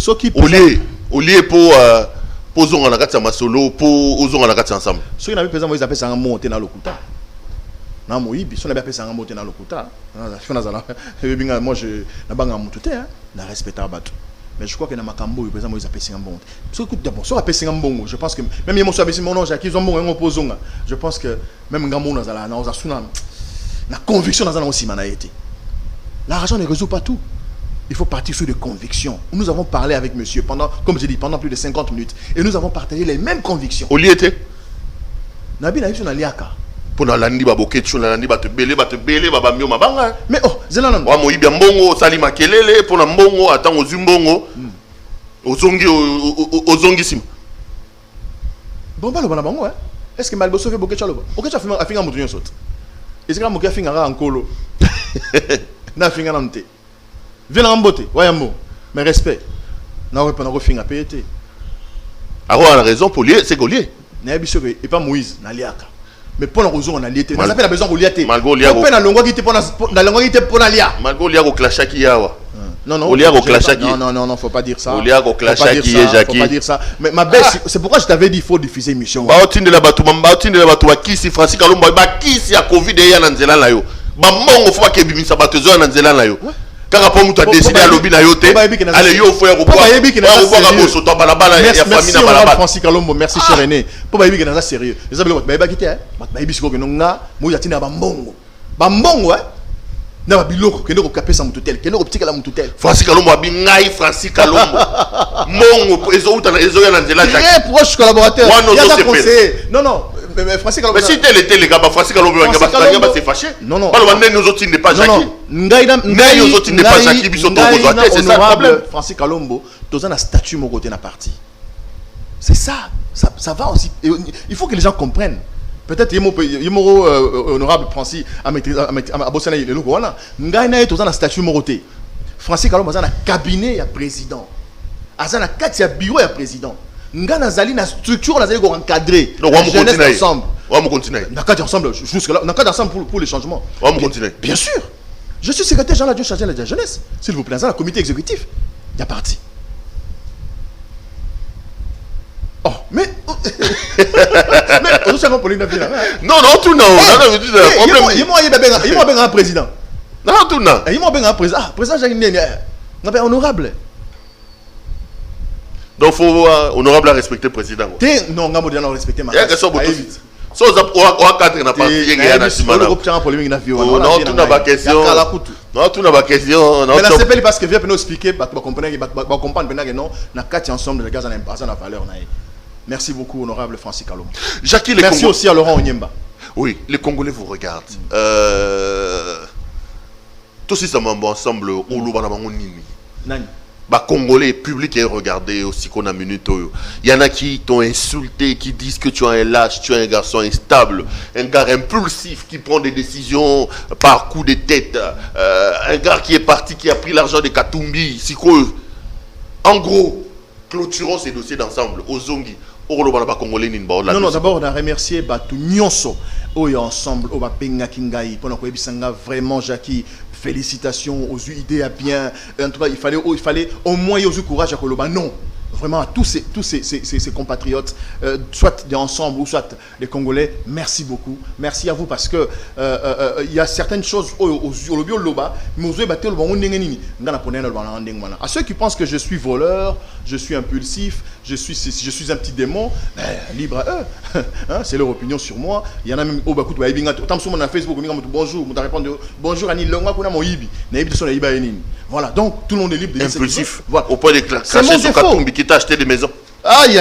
Au lieu pour Zonga Naratsa Masolo, pour Zonga Naratsa ensemble. Ceux qui n'avaient pas Moïse appelé ça un mot dans le Kouta. Non, Moïse, si on avait appelé ça un mot dans le Kouta, moi je n'ai pas un respectable. Mais je crois que dans ma cambo, le président Moïse appelle ça un bon. D'abord, si on appelle ça un bon, je pense que même si on appelle mon nom, Jacques, ils ont bon opposant. Je pense que même Gambo dans la conviction dans aussi été. L'argent ne résout pas tout. Il faut partir sur des convictions. Nous avons parlé avec monsieur pendant, comme je dis, pendant plus de 50 minutes. Et nous avons partagé les mêmes convictions. Au lieu de Nabi Naïf na liaka. Pour la landi baboket, sur la landi te belé, babamio mabanga. Mais oh, Zelanan. Wa mo ibia mbongo, salima kelele, pour la mbongo, attends aux umbongo. Ozongi sim. Bon, bah, le bon bango, hein. Est-ce que Malboso fait boket chaloba? Ok, tu as fait un mouton saute. Est-ce que tu as fait un colo? Na fait un amte. Viens en beauté, voyons, mais respect. N'a pas de fin à payer. Alors, on a raison pour lier, c'est Goliath. N'a pas Moïse, n'a liaka. Mais pour la raison, on a lié. On a besoin de Goliath. Malgo liago. On a longue qui te pour la lia. Malgo liago clashaki yawa. Au lieu au clash qui. Non, faut pas dire ça. Au lieu au clash qui est Jackie. Faut pas dire ça. Mais ma belle, c'est pourquoi je t'avais dit il faut diffuser émission. Ba otinde la batu qui si Francis Kalombo ba qui si a Covid et ya na nzela na yo. Ba mongo faut que bimisa batu zo na nzela na yo. Kaka po mutu a décidé à lobby na yo te. Allez yo faut ya ko boire. Ko boso to balabala ya famille na balabala. Francis Kalombo, merci cher aîné. Po ba yebi que na sérieux. Les amis ba kité hein. Ba yebi siko que nonga mo yatina ba mbongo. Ba mbongo hein. Na ba biloko kende ko kapesa mututel, kende ko ptika la mututel. Francis Kalombo abi ngai Francis Kalombo. Mongo ezo ya na nzela Jackie. Très proche collaborateur. Il y a un conseiller. Non, mais Francis Kalombo. Mais si tel était les gars, Francis Kalombo c'est fâché. Non. Pas le nous autres n'est pas Jackie. Ngai nous autres n'est pas Jackie, biso to bozoate, c'est ça le problème. Francis Kalombo, dans un statut mon côté na parti. C'est ça. Ça va aussi. Il faut que les gens comprennent. Peut-être yemo honorable Francis a bossé na le logo wana. Ngai na dans un statut mon côté. Francis Kalombo dans un cabinet ya président. Azana kati ya bureau ya président. Nga nazali na structure nazali ko encadrer. Donc on continue ensemble. On continue. Nakati ensemble jusque là, nakati ensemble pour les changements. On continue. Bien sûr. Je suis secrétaire général de chargé de la jeunesse. S'il vous plaît, dans le comité exécutif. Il y a parti. Oh, mais on s'en va pour les navires. Non, tout non. Il m'a un président. Non, tout non. Il m'a un président. Ah, président Jacques Ndene. On est honorable. Donc, il faut honorable à respecter le président. Non, on va respecter ma. Il y a que ça, so on cadre na parti il y a na simana. Non, tout n'a pas question. Non, tout n'a pas question. Mais la CPL parce que vient nous expliquer, va comprendre que non, na quatre ensemble les gars en impasse na valeur na. Merci beaucoup honorable Francis Kalombo. Jackie, merci aussi à Laurent Onyemba. Oui, les Congolais vous regardent. Tous ces membres ensemble au Luba na bango nini. Nani. Bah, Congolais, public et regardez aussi qu'on a minute. Il y en a qui t'ont insulté, qui disent que tu es un lâche, tu es un garçon instable, un gars impulsif qui prend des décisions par coup de tête, un gars qui est parti, qui a pris l'argent de Katumbi. En gros, clôturons ces dossiers d'ensemble. Ozongi, non, d'abord, on a remercié Batu Nyonso. Ensemble, on va penga kingai. Pendant que vraiment, Jackie, félicitations aux idées à bien. En tout cas, il fallait au moins y avoir courage à Koloba. Non. Vraiment à tous ces compatriotes, soit des ensemble ou soit les Congolais, merci beaucoup. Merci à vous parce que il y a certaines choses à ceux qui pensent que je suis voleur, je suis impulsif, je suis un petit démon, libre à eux. Hein, c'est leur opinion sur moi. Il y en a même au Facebook, bonjour, on répondre bonjour Annie Longa kuna moyibi. Voilà, donc tout le monde est libre de dire impulsif. Voilà. Au point de cracher sur Katumbi qui t'a acheté des maisons. Aïe.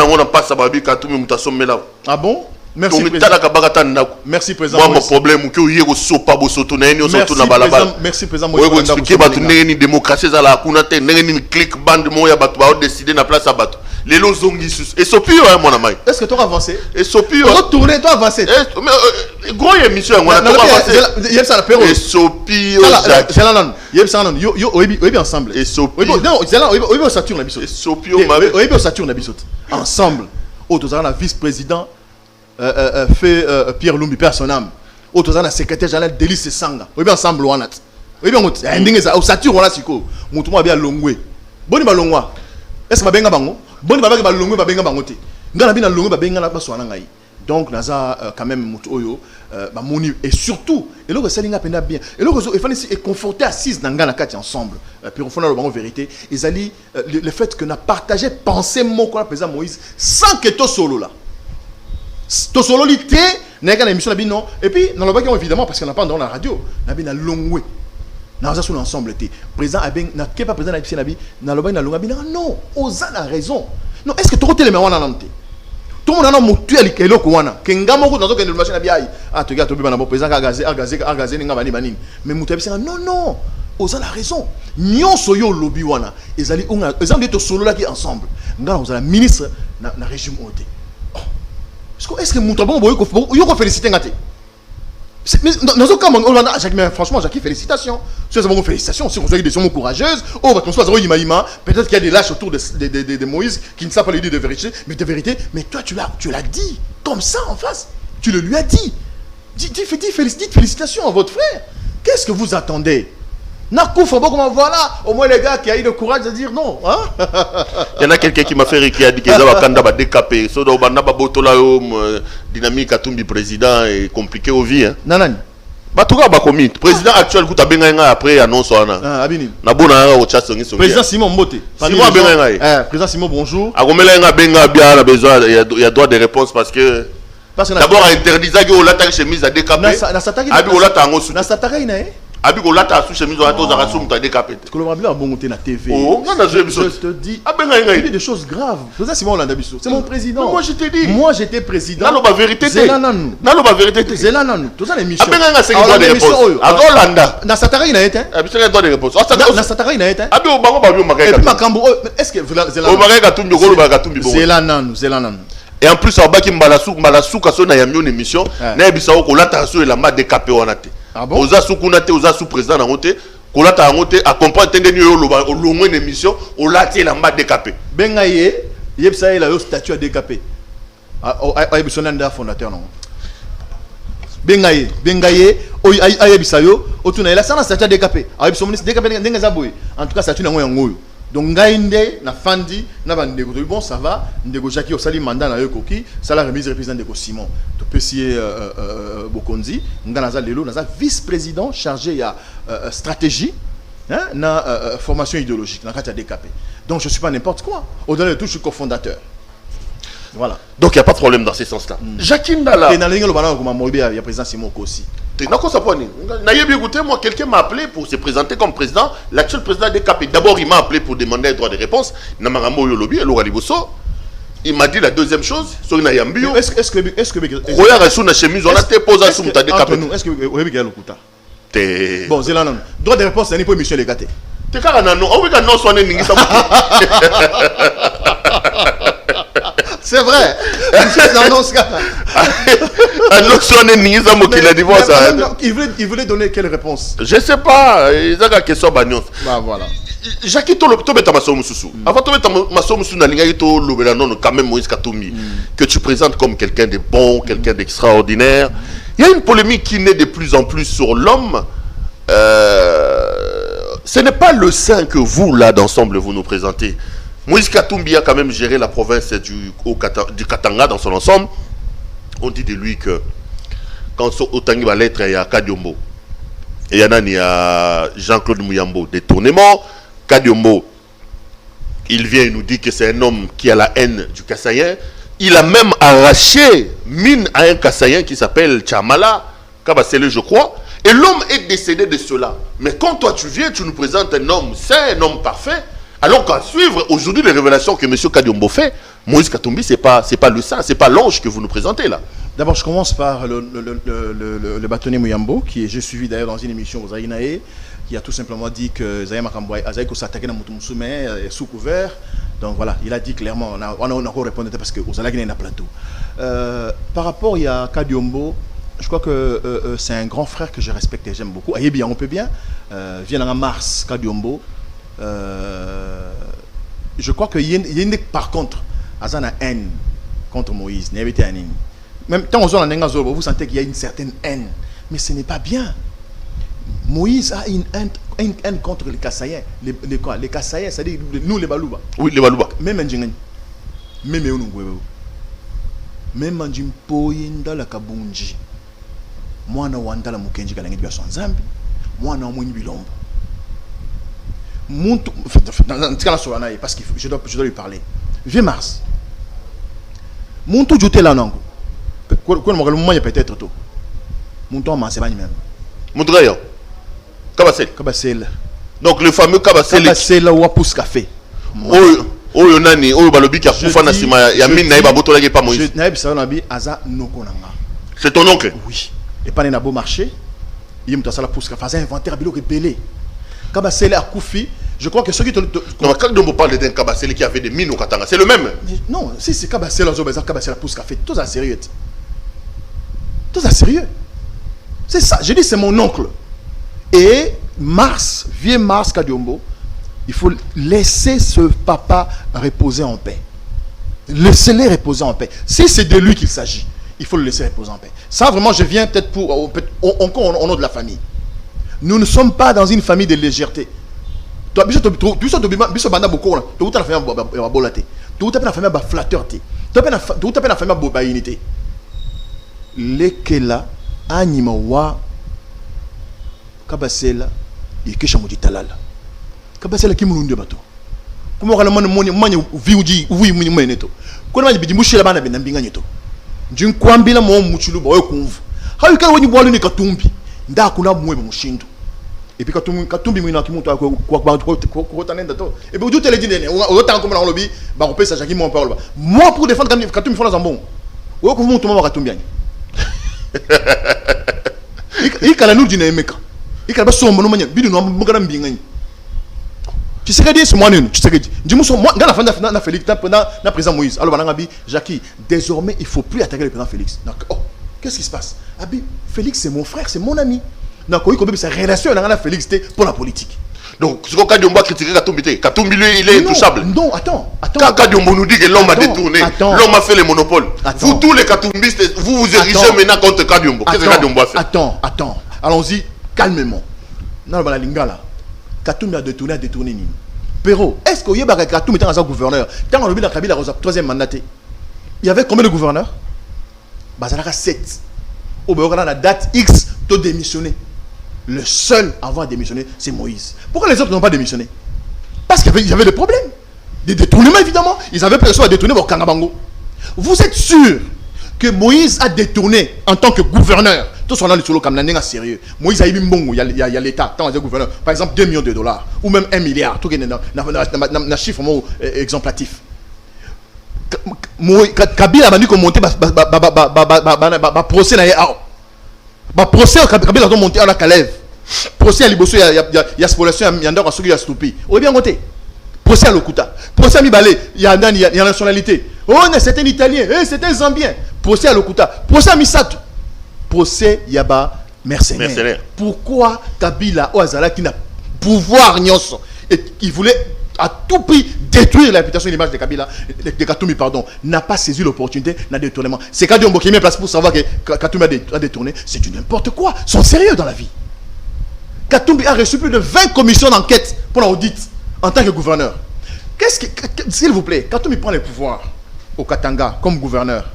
On passe à Babi Katumbi Mutasomme là. Ah bon? Merci président. Merci président. Moi mon problème que hier au sopa bosoto na eni soto na balabala. Merci président. Moi vous expliquer batu ndeni démocratie za la kuna te ndeni click band mo ya batu ba décider na place à batu. Les lozongi et sopio hein mon ami. Est-ce que tu as avancé? Et sopio. Retourner, tu as avancé. Mais gros émission on a avancé. Il y a ça la période. Et sopio. C'est là il y a ça non. Yo obi ensemble. Et sopio. Non, c'est là obi au Saturne na biso. Et sopio obi au Saturne na biso. Ensemble. Autour la vice-président fait Pierre Lumbi perd son âme. Autour la secrétaire général Délice Sanga. Obi ensemble wanat. Obi on ndenge ça au Saturne wala siko. Mutu mo bien longwe. Boni ba longwa. Est-ce que babenga bango? Boni ba longwe babenga bango te. Ngana bina longwe babenga la baso ngai. Donc naza quand même mutu oyo ba moni et surtout et le salinga penda bien. Et le il fallait est conforté assise dans ngana kati ensemble. Puis on fait la bango vérité. Ils allaient le fait que n'a partagé penser mon quoi président Moïse sans que to solo là. To solo lité n'a qu'à émission la non et puis dans le bac évidemment parce qu'on n'a pas dans la radio n'a bien longwe. Nous avons ensemble été président Abeng n'a pas président la Nabi dans le bain na longa bina non Oza a raison. Non est-ce que tu as télé wana nanté. Tout le monde a monté à l'école wana. Kengamo ko nazo ke le machine biai. Ah tu gars to bina na président agazé ninga bani bani. Mais mutu bisa non. Oza a raison. Nyon soyo lobby wana. Ezali on ezali to solo là qui ensemble. Ngana oza la ministre na régime oté. Est-ce que mutu bon boyo ko féliciter ngate. Mais dans aucun cas, franchement, Jackie, félicitations. C'est vraiment félicitations. Si vous avez des décisions courageuses, peut-être qu'il y a des lâches autour de Moïse qui ne savent pas lui dire de vérité. Mais toi, tu l'as dit comme ça en face. Tu le lui as dit. Dites félicitations à votre frère. Qu'est-ce que vous attendez? Voilà, au moins les gars qui a eu le courage de dire non. Hein? Il y en a quelqu'un qui m'a fait rire, qui a dit que Zawakanda va décaper. So, dans le dynamique à Tumbi président est compliqué au vie. Hein? Nanani. Président actuel, vous avez après annonce. Président Simon Mbote. Président Simon, bonjour. Il y a droit de réponse parce que. D'abord, interdit la chemise à décaper. Abi ko lata sous chemise on a tous arrêté sur ta décapé. Collaborateur a bon monté na TV. Oh, je te dis. Il dit des choses graves. C'est Simon Landabiso. C'est mon président. Moi je t'ai dit. Moi j'étais président. Non, la vérité c'est. Non, la vérité c'est là non. Tout ça l'émission. Abi nga c'est droit de réponse. Ado landa. Na satara ina été. Abi c'est droit de réponse. Na satara ina été. Abi o bango ba bi o magay. Et puis makambo est-ce que Zela. O magay ka tumbi ko lo ba ka tumbi bon. Zela nan. Et en plus, Abaki Mbalassou, quand on a une émission, n'a pas ça qu'on l'a tassé et la main décapée en athée. Ah bon? Aux assous qu'on a été, aux assous président en athée, qu'on l'a tassé à comprendre au long une émission, on l'a été la main décapée. Bengaye, il y a le statut à décaper. Il y a un fondateur non. Bengaye, Ayebisayo, autour de la salle, statut à décaper. Ayebisonis décapé, en tout cas, statut n'a rien. Donc ngainde na fandi na bandeko bon ça va ndeko Jackie osali mandat na yokoki ça la remise représentant de Simon to pesier Bokonzi ngana za lelo na za vice-président chargé ya stratégie hein na formation idéologique na kata DKP. Donc je suis pas n'importe quoi, au-delà de tout je suis cofondateur. Voilà. Donc il y a pas de problème dans ce sens-là. Jackie Ndala et dans le balance comme Moïbe il y a président Simon aussi. Moi, quelqu'un m'a appelé pour se présenter comme président. L'actuel président des CAP. D'abord, il m'a appelé pour demander un droit de réponse. Il m'a dit la deuxième chose. Est-ce que bon, c'est là non. Droit de réponse, c'est une émission les gâtés. C'est vrai. Il voulait donner quelle réponse? Je sais pas. Il y a question bagnos. Bah voilà. Jackie to beta maso mususu. Avant to beta maso mususu na linga to lobela non quand même Moïse Katumbi que tu présentes comme quelqu'un de bon, quelqu'un d'extraordinaire. Il y a une polémique qui naît de plus en plus sur l'homme. Ce n'est pas le saint que vous là d'ensemble vous nous présentez. Moïse Katumbi a quand même géré la province du Katanga dans son ensemble. On dit de lui que quand Otangi va l'être, il y a Kadiombo. Et il y a Jean-Claude Mouyambo. Détournement. Kadiombo, il vient et nous dit que c'est un homme qui a la haine du Kassaïen. Il a même arraché mine à un Kassaïen qui s'appelle Tchamala, Kabasele je crois. Et l'homme est décédé de cela. Mais quand toi tu viens, tu nous présentes un homme saint, un homme parfait. Alors qu'à suivre aujourd'hui les révélations que M. Kadiombo fait, Moïse Katumbi, c'est pas le saint, c'est pas l'ange que vous nous présentez là. D'abord, je commence par le bâtonnier Mouyambo, qui j'ai suivi d'ailleurs dans une émission aux Aïnae, qui a tout simplement dit que Zaya Makambouaï Azaïko s'attaquait dans Moutoumsoumé sous couvert. Donc voilà, il a dit clairement, on a encore répondu parce que aux Alagné n'a plateau. Par rapport à Kadiombo, je crois que c'est un grand frère que je respecte et j'aime beaucoup. Aïe bien, on peut bien. Vient en mars, Kadiombo. Je crois qu'il y a une par contre, Azana haine contre Moïse. Même tant aux gens vous sentez qu'il y a une certaine haine, mais ce n'est pas bien. Moïse a une haine contre les Kassaïens. Les Kassaïens, c'est-à-dire nous les Balouba. Oui, les Balouba. Même Ndjingen. Même Poyinda la Kabunji. Moi, na wanda la Mukenji Galangi Biason Zambi. Moi, na Mouni Bilombo. Parce que je dois lui parler. Vieux Mars. Mon tout jouté là non. Quoi le peut-être tout. Mon temps m'a c'est pas même. Mon draillon. Kabasel. Donc le fameux Kabasel. Kabasel ou pousse café. Oh nani, oh balobi qui a pouffé na sima ya mine na iba botola qui pas Moïse. Na iba ça na bi aza nokonanga. C'est ton oncle? Oui. Et pas na beau marché. Il me doit ça la pousse café, faisait inventaire bilo rebellé. Kabasel a Koufi. Je crois que ceux qui te... Non, quand on parle d'un Kabasele qui avait des mines au Katanga, c'est le même. Non, si c'est Kabasele, Kabasele pousse café, tout ça sérieux. Tout ça sérieux. C'est ça. Je dis c'est mon oncle. Et Mars, vieux Mars Kadiombo, il faut laisser ce papa reposer en paix. Laissez-le reposer en paix. Si c'est de lui qu'il s'agit, il faut le laisser reposer en paix. Ça vraiment, je viens peut-être pour... Encore au nom de la famille. Nous ne sommes pas dans une famille de légèreté. Tu as banda beaucoup là. Tu as la famille à bolaté. Tu as la famille à flatteurté. Tu as la famille à bobainité. Lekela anima wa kabasela yekesha mujitalala. Kabasela kimununde bato. Comment on a mani viuji oui muneto. Kuna maji bijimushela bana benambinga nyeto. Njinkwambila mo muchulu ba wekumvu. Hayo kana wenyi bwalo ni katumbi. Nda kuna mwe mushindu. Et puis katumbi mwina kimuntu kwa tanenda to. Et puis ujute legende ne. Autant comme dans lobby, ba repé ça jaki mon parole. Moi pour défendre katumbi fona zambon. Wewe kumuntu mama katumbi ani. Ikala nudi na emeka. Ikala baso mbono manya bidu no mbugana mbinga ni. Tshisekedi c'est moi nenu, Tshisekedi. Ndimuso moi ngala fanda na Félix na président Moïse. Alors bananga bi Jackie, désormais il faut plus attaquer le président Félix. Oh, qu'est-ce qui se passe? Abi Félix c'est mon frère, c'est mon ami. Na ko iko sa relation na Félix pour la politique. Donc, ce qu'on a dit, on va critiquer Katumbi. Katumbi, lui, il est intouchable. Non, attends. Quand Kadiombo nous dit que l'homme a détourné, l'homme a fait les monopoles. Vous, tous les Katumbistes, vous vous érigez maintenant contre Kadiombo. Qu'est-ce que Kadiombo a fait? Attends. Allons-y, calmement. Non, la lingala. Katumbi a détourné Nini. Pero, est-ce qu'il y a Katumbi dans un gouverneur? Quand on a vu la Kabila, la troisième mandaté, il y avait combien de gouverneurs? Bazalaka 7. Au Béogana, la date X, de démissionner. Le seul à avoir démissionné, c'est Moïse. Pourquoi les autres n'ont pas démissionné? Parce qu'il y avait des problèmes. Des détournements, évidemment. Ils avaient personne à détourner au Kangabango. Vous êtes sûr que Moïse a détourné en tant que gouverneur? Tout son solo comme un sérieux. Moïse a eu il y a l'État, tant que gouverneur. Par exemple, 2 millions de dollars. Ou même 1 milliard. Tout un chiffre exemplatif. Kabila a dit qu'on montait procès ba procès au Kabila doit monter à la Calève. Procès à Liboso, il y a spoliation, il y a un qui a stoppé. On est bien côté. Procès à Lokuta. Procès à Mibale, il y a nationalité. Oh, c'est un Italien, c'est un Zambien. Procès à Lokuta. Procès à Misato. Procès Yaba mercenaire. Pourquoi Kabila Oazala qui n'a pouvoir nyonso et qui voulait à tout prix détruire la réputation et l'image de Kabila, de Katumbi, pardon, n'a pas saisi l'opportunité d'un détournement. C'est Kadiombo qui met place pour savoir que Katumbi a détourné. C'est du n'importe quoi. Ils sont sérieux dans la vie. Katumbi a reçu plus de 20 commissions d'enquête pour l'audit en tant que gouverneur. S'il vous plaît, Katumbi prend le pouvoir au Katanga comme gouverneur.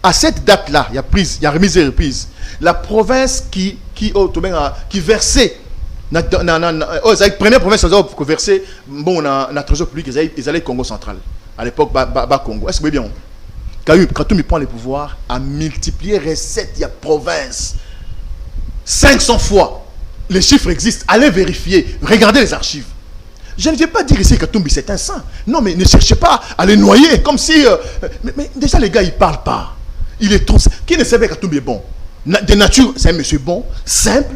À cette date-là, il y a remise et reprise. La province qui versait la première province qui versait la trésor public, ils allaient au Congo central. À l'époque, Congo. Est-ce que vous voyez bien? Quand on prend le pouvoir, à multiplier recettes, il y a province. 500 fois. Les chiffres existent. Allez vérifier. Regardez les archives. Je ne vais pas dire ici que Katumbi c'est un saint. Non, mais ne cherchez pas à les noyer. Comme si... mais déjà, les gars, ils ne parlent pas. Il est trop... Qui ne sait pas que Katumbi est bon? De nature, c'est un monsieur bon, simple.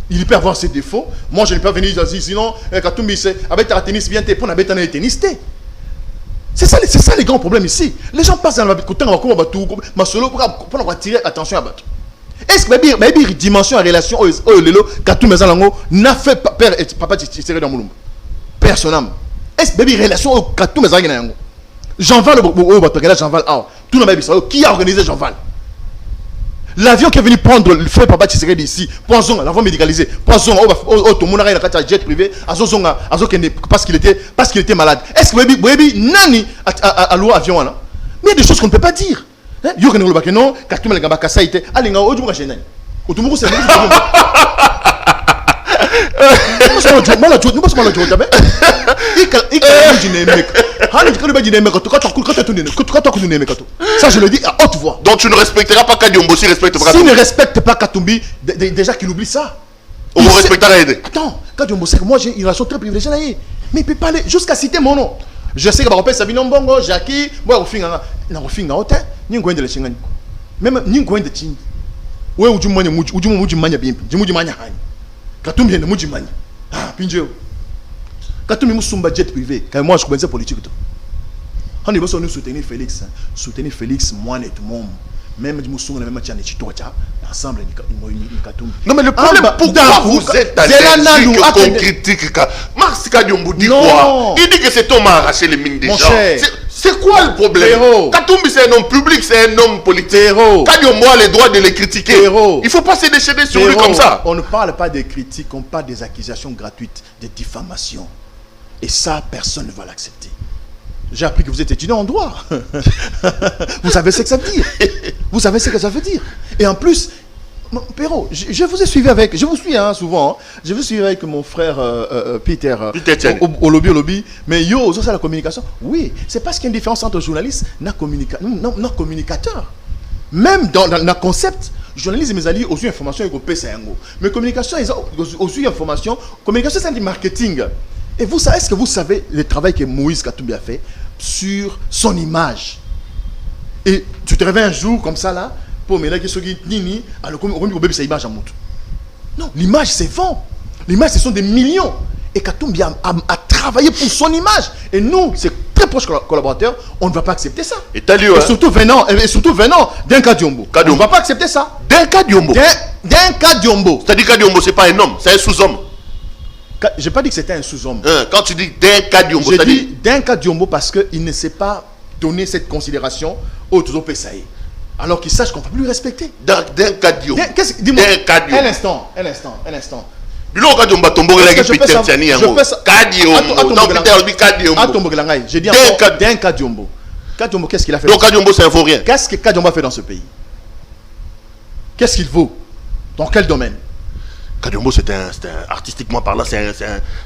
Il peut avoir ses défauts. Moi, je ne peux pas venir ici, sinon, Katumbi, c'est avec ta tennis bien, t'es pour la bête en tennis. C'est ça les grands problèmes ici. Les gens passent dans la côté, on va comme bateau, ma solo pour attirer attention à bateau. Est-ce que baby dimension en relation au lelo Katumbi Zalango n'a fait père et papa Tshisekedi dans Moulumba? Personnellement. Est-ce que baby relation au Katumbi Zalango? Jean-Val au bateau, Jean-Val, tout le monde qui a organisé Jean-Val? L'avion qui est venu prendre le feu papa Tshisekedi ici, poison, l'avion médicalisé, poison, tout le monde a un jet privé, parce qu'il était malade. Est-ce que baby nani a loué avion là? Mais il y a des choses qu'on ne peut pas dire. Il y a des choses qu'on non, Katumbi Lengaba ça été, allez nga oju ngashena. Otumungu c'est ça je le dis à haute voix. Donc tu ne respecteras pas Kadiombo s'il respecte pas Katumbi. S'il ne respecte pas Katumbi, déjà qu'il oublie ça. On vous respectera aider. Attends, Kadiombo c'est que moi j'ai une relation très privilégiée là. Mais il peut pas aller jusqu'à citer mon nom. Je sais que je rappelle Sabino Mbongo, Jackie, moi au fin na hôtel, ni ngwende le chingani. Même ni ngwende chini. Ouais uju manya bien, uju manya hani. Katumbi ne muji manya. Ah, pinjeo. Katumbi musumba jet privé, car moi je commençais politique tout. On est besoin de soutenir Félix, moi et tout le monde. Même du Moussou, même Tchane Chitocha, ensemble, Katumbi. Non, mais le problème, pourquoi vous êtes à l'énergie qu'on critique Marx Kadiombo dit quoi? Il dit que cet homme a arraché les mines des gens. C'est quoi le problème? Katumbi, c'est un homme public, c'est un homme politique. Kadiombo a le droit de les critiquer. Il ne faut pas se déchaîner sur lui comme ça. On ne parle pas des critiques, on parle des accusations gratuites, des diffamations. Et ça, personne ne va l'accepter. J'ai appris que vous êtes étudiant en droit. Vous savez ce que ça veut dire. Vous savez ce que ça veut dire. Et en plus, Perrault, je vous ai suivi avec, je vous suis souvent, je vous suis avec mon frère Peter au lobby, mais yo, ça c'est la communication. Oui, c'est parce qu'il y a une différence entre journaliste et communicateur. Même dans le concept, journaliste et mes alliés ont eu information et ont payé ça. Mais communication, ils ont eu information. Communication, c'est du marketing. Et vous savez, est-ce que vous savez le travail que Moïse Katumbi a fait sur son image? Et tu te réveilles un jour comme ça là, pour me dire que ce qui nini, alors comme on dit, c'est image à montre. Non, l'image c'est vent. L'image ce sont des millions. Et Katumbi a travaillé pour son image. Et nous, c'est très proche collaborateurs, on ne va pas accepter ça. Et surtout venant d'un Kadiombo. On ne va pas accepter ça. D'un Kadiombo. D'un Kadiombo. C'est-à-dire Kadiombo, ce n'est pas un homme, c'est un sous-homme. Je n'ai pas dit que c'était un sous-homme. Quand tu dis d'un Kadiombo, je dis d'un Kadiombo parce qu'il ne sait pas donner cette considération au Tozo Pesaï. Alors qu'il sache qu'on ne va plus le respecter. D'un Kadiombo. Dis-moi, un instant. Bilo Kadiombo tombo la Peter Tiani yango. Kadiombo. Non, Peter Kadiombo. Atombo Langai. J'ai dit encore d'un Kadiombo. Kadiombo, qu'est-ce qu'il a fait? Donc Kadiombo, ça ne vaut rien. Qu'est-ce que Kadiombo a fait dans ce pays? Qu'est-ce qu'il vaut? Dans quel domaine? Kadiombo, c'est un artistiquement parlant,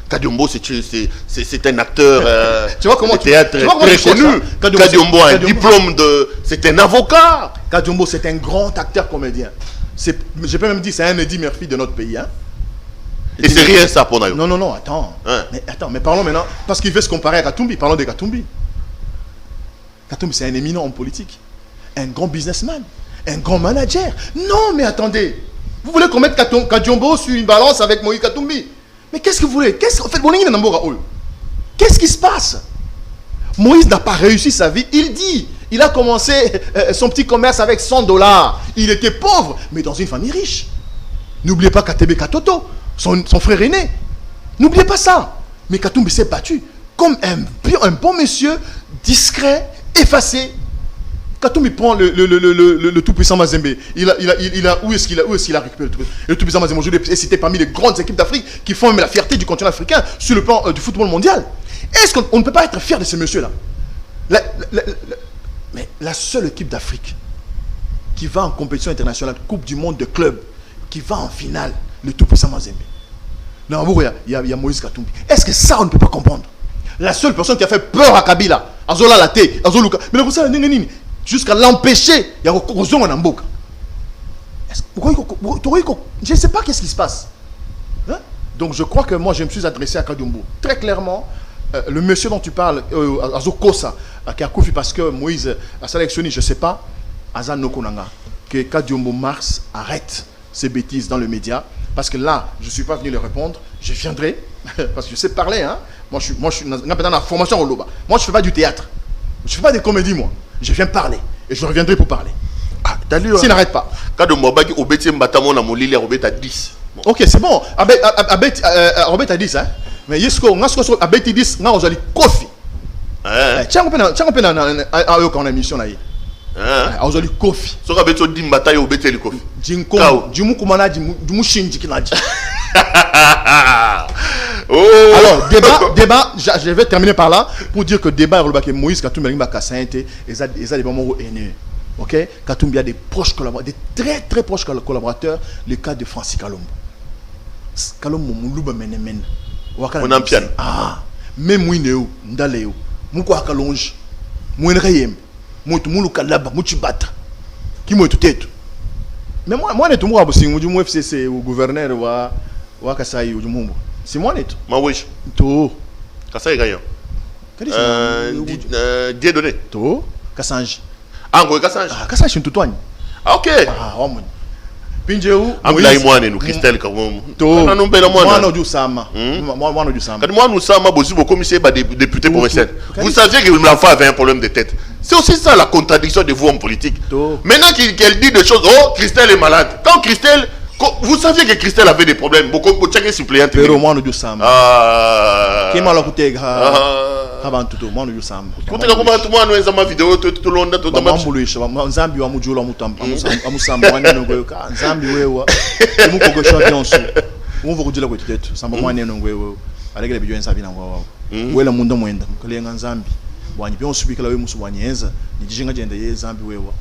Kadiombo, c'est un acteur tu vois comment de théâtre très connu. Kadiombo a un diplôme c'est un avocat. Kadiombo, c'est un grand acteur comédien. Je peux même dire c'est un Eddie Murphy de notre pays. Et c'est rien ça pour nous. Non, attends. Mais parlons maintenant, parce qu'il veut se comparer à Katumbi, parlons de Katumbi. Katumbi, c'est un éminent homme politique, un grand businessman, un grand manager. Non, mais attendez. Vous voulez qu'on mette Kadiombo sur une balance avec Moïse Katumbi? Mais qu'est-ce que vous voulez? Qu'est-ce qui se passe? Moïse n'a pas réussi sa vie. Il dit, il a commencé son petit commerce avec $100. Il était pauvre, mais dans une famille riche. N'oubliez pas Katebe Katoto, son frère aîné. N'oubliez pas ça. Mais Katumbi s'est battu comme un bon monsieur, discret, effacé. Katumbi prend le tout-puissant Mazembe. Où est-ce qu'il a récupéré le tout-puissant Mazembe? Aujourd'hui est cité parmi les grandes équipes d'Afrique qui font la fierté du continent africain sur le plan du football mondial. Est-ce qu'on ne peut pas être fier de ce monsieur-là? Mais la seule équipe d'Afrique qui va en compétition internationale, Coupe du monde de clubs, qui va en finale, le tout-puissant Mazembe. Là, il y a Moïse Katumbi. Est-ce que ça, on ne peut pas comprendre? La seule personne qui a fait peur à Kabila, Azola Late, Azoluka, mais vous savez, jusqu'à l'empêcher, il y a un en Mboka. Je ne sais pas qu'est-ce qui se passe. Donc je crois que moi je me suis adressé à Kadiombo. Très clairement, le monsieur dont tu parles, Azokosa, qui a confié parce que Moïse a sélectionné, je ne sais pas, Azan Nokonanga, que Kadiombo Mars arrête ces bêtises dans le média. Parce que là, je ne suis pas venu le répondre, je viendrai, parce que je sais parler. Moi je suis dans la formation au Loba. Moi je ne fais pas du théâtre, je ne fais pas des comédies moi. Je viens parler et je reviendrai pour parler. S'il n'arrête pas. Ok, c'est bon. Robert a dit ça. Mais Yesko, Abet 10, on a dit Kofi. Tiens, on a émission là. On a dit Kofi. So ka beto di mbata yo beteli Kofi. Jinko, Jimu Kumana, Jimu Shinji Kinaji. Alors, débat, je vais terminer par là pour dire que débat et Moïse Katumbi a sainté et ça des moments haineux. Ok, Katumbi a des proches collaborateurs, des très très proches collaborateurs, le cas de Francis Kalombo. Kalombo Muluba Menemen. On en piano. Même Mouineo, Ndaleo, Mouko Akalonge, Mouinrayem, Moutou Kalaba, Moutibata, qui m'a tout tête. Mais moi, je suis un FCC ou gouverneur ou Kasai ou Jumumbo. C'est moi net. Ma wesh. To. Kasai gagnant. Dieudonné. To. Kassange. Ango Kassange. Kassange c'est tout. OK. Oh mon. Pinjeu. Amla imwane nous Christelle comme. To. Non bela mwana. Moi no sama. Moi no sama. Quand moi nous sama bosi bo commissaire ba député provincial. Vous saviez que l'enfant avait un problème de tête. C'est aussi ça la contradiction de vous en politique. Maintenant qu'elle dit des choses, oh Christelle est malade. Quand Christelle Vous saviez que Christelle avait des problèmes. Beaucoup de suppléants. Pero moi nous sommes. Ah. Qui m'a l'écouté avant tout moi nous sommes. Quand tu as commencé tout le monde dans ma vidéo tout le long de tout le monde. Zambi wa mujula amusamba wanene ngoyoka. Zambi wewa. Mu kogosha bionso. Mu vukujula kwetu. Samba wanene ngoyo. Alegele bijo ensa bina ngwa. Wela mundo mwenda. Mukalenga Zambi. Wanyi bionso bikala we musu wanyenza. Nijinga jende ye Zambi wewa.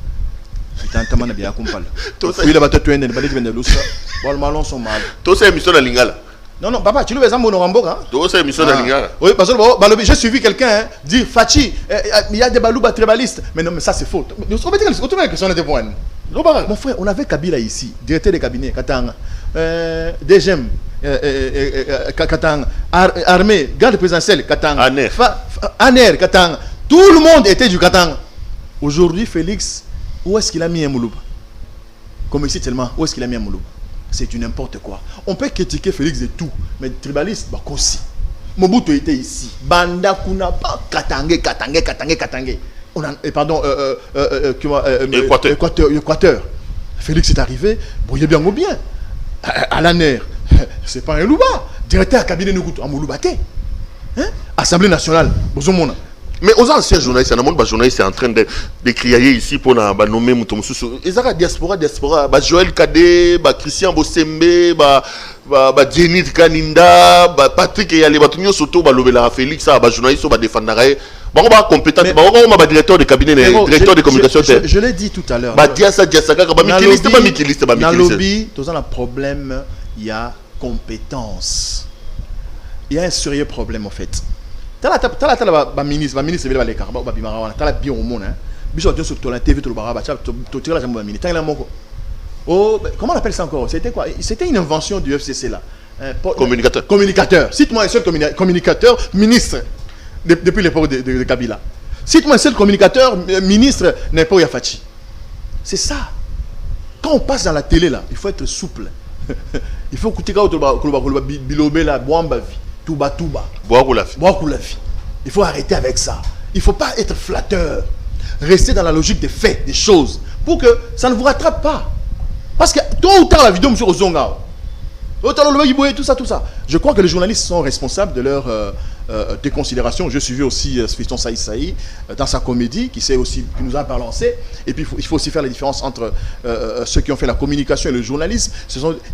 Itantamana bya kumpala. Fuila batatu ende baliki bende lusa. Bol malon sont mal. Tout c'est émission de Lingala. Non, papa, tu le veux en Ramboka? Tout c'est émission de Lingala. Oui, parce que j'ai suivi quelqu'un dire Fachi, il y a des balouba tribalistes. Mais non, mais ça c'est faux. Nous sommes que ça était point. Mon frère, on avait Kabila ici, directeur des cabinets, Katanga, DGM, Katanga, armée, garde présidentielle, Katanga, Aner, Katanga. Tout le monde était du Katanga. Aujourd'hui, Félix, où est-ce qu'il a mis un Moulouba? Comme ici tellement, où est-ce qu'il a mis un Moulouba? C'est du n'importe quoi. On peut critiquer Félix de tout, mais tribaliste, bah aussi. Mobutu était ici. Banda kuna pas Katangé. On a, pardon, Équateur. Félix est arrivé, brouillé bien ou bien. À la nerf, c'est pas un louba. Directeur à cabinet de Nougout, en Mouloubaté. Assemblée nationale, Bozomona. Mais aux anciens journalistes, il y a un journaliste en train de crier ici pour nommer Moutoumoussou. Ils ont diaspora, Joël Kadé, Christian Bossembe, Dienit Kaninda, Patrick Eyale, Soto, Félix, journaliste, défendre. Compétent, directeur de cabinet, directeur de communication. Je l'ai dit tout à l'heure. Nalobi, tout un problème, il y a compétence. Il y a un sérieux problème en fait. Tala ministre vele ba leka ba bimara wana tala bien au monde hein biso tu sur la TV tout le baraba tu tira la jambe ministre tala moko. Oh comment on appelle ça encore? C'était quoi? C'était une invention du FCC là. Communicateur. Cite-moi un seul communicateur ministre depuis l'époque de Kabila. Cite-moi un seul communicateur ministre n'importe Yafachi. C'est ça. Quand on passe dans la télé là, il faut être souple. Il faut écouter quand on bilobé là boamba vie. Touba. Il faut arrêter avec ça. Il ne faut pas être flatteur. Rester dans la logique des faits, des choses, pour que ça ne vous rattrape pas. Parce que tôt ou tard, la vidéo, monsieur Ozonga, tout ça. Je crois que les journalistes sont responsables de leur déconsidération. Je suivais aussi Fiston Saïd dans sa comédie, qui nous a balancé. Et puis, il faut aussi faire la différence entre ceux qui ont fait la communication et le journalisme.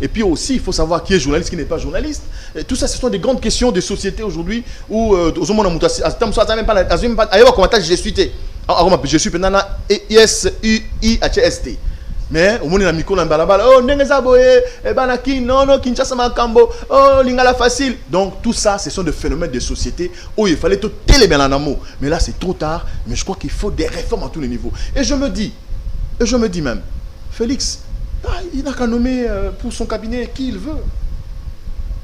Et puis aussi, il faut savoir qui est journaliste, qui n'est pas journaliste. Et tout ça, ce sont des grandes questions de société aujourd'hui où, je suis pendant ISUIHST. Mais au monde na miko na balabala oh ndengeza boye e banaki non Kinshasa makambo oh lingala facile. Donc tout ça ce sont des phénomènes de société où il fallait tout téléber en amour. Mais là c'est trop tard, mais je crois qu'il faut des réformes à tous les niveaux. Et je me dis même Félix il n'a qu'à nommer pour son cabinet qui il veut.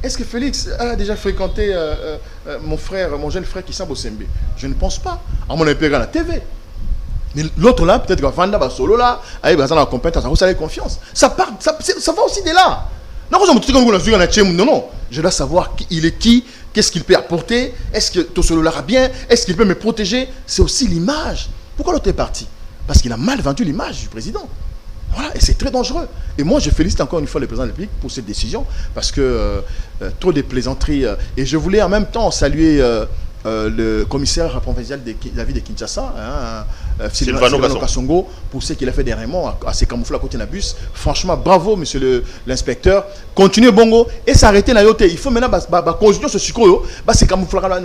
Est-ce que Félix a déjà fréquenté mon jeune frère Christian Bossembe? Je ne pense pas. À mon époque à la TV. Mais l'autre là, peut-être que Vanda va solo là, avec la compétence, ça a confiance. Ça va aussi de là. Non. Je dois savoir qui il est qui, qu'est-ce qu'il peut apporter, est-ce que ton solo là bien, est-ce qu'il peut me protéger. C'est aussi l'image. Pourquoi l'autre est parti? Parce qu'il a mal vendu l'image du président. Voilà, et c'est très dangereux. Et moi, je félicite encore une fois le président de la République pour cette décision, parce que trop de plaisanteries. Et je voulais en même temps saluer le commissaire provincial de la ville de Kinshasa, Sylvano Kassongo, pour ce qu'il a fait dernièrement à ses camouflages à côté d'un bus. Franchement, bravo, monsieur l'inspecteur. Continuez bongo et s'arrêter là. Il faut maintenant conjuguer ce sucre, ces camouflages là.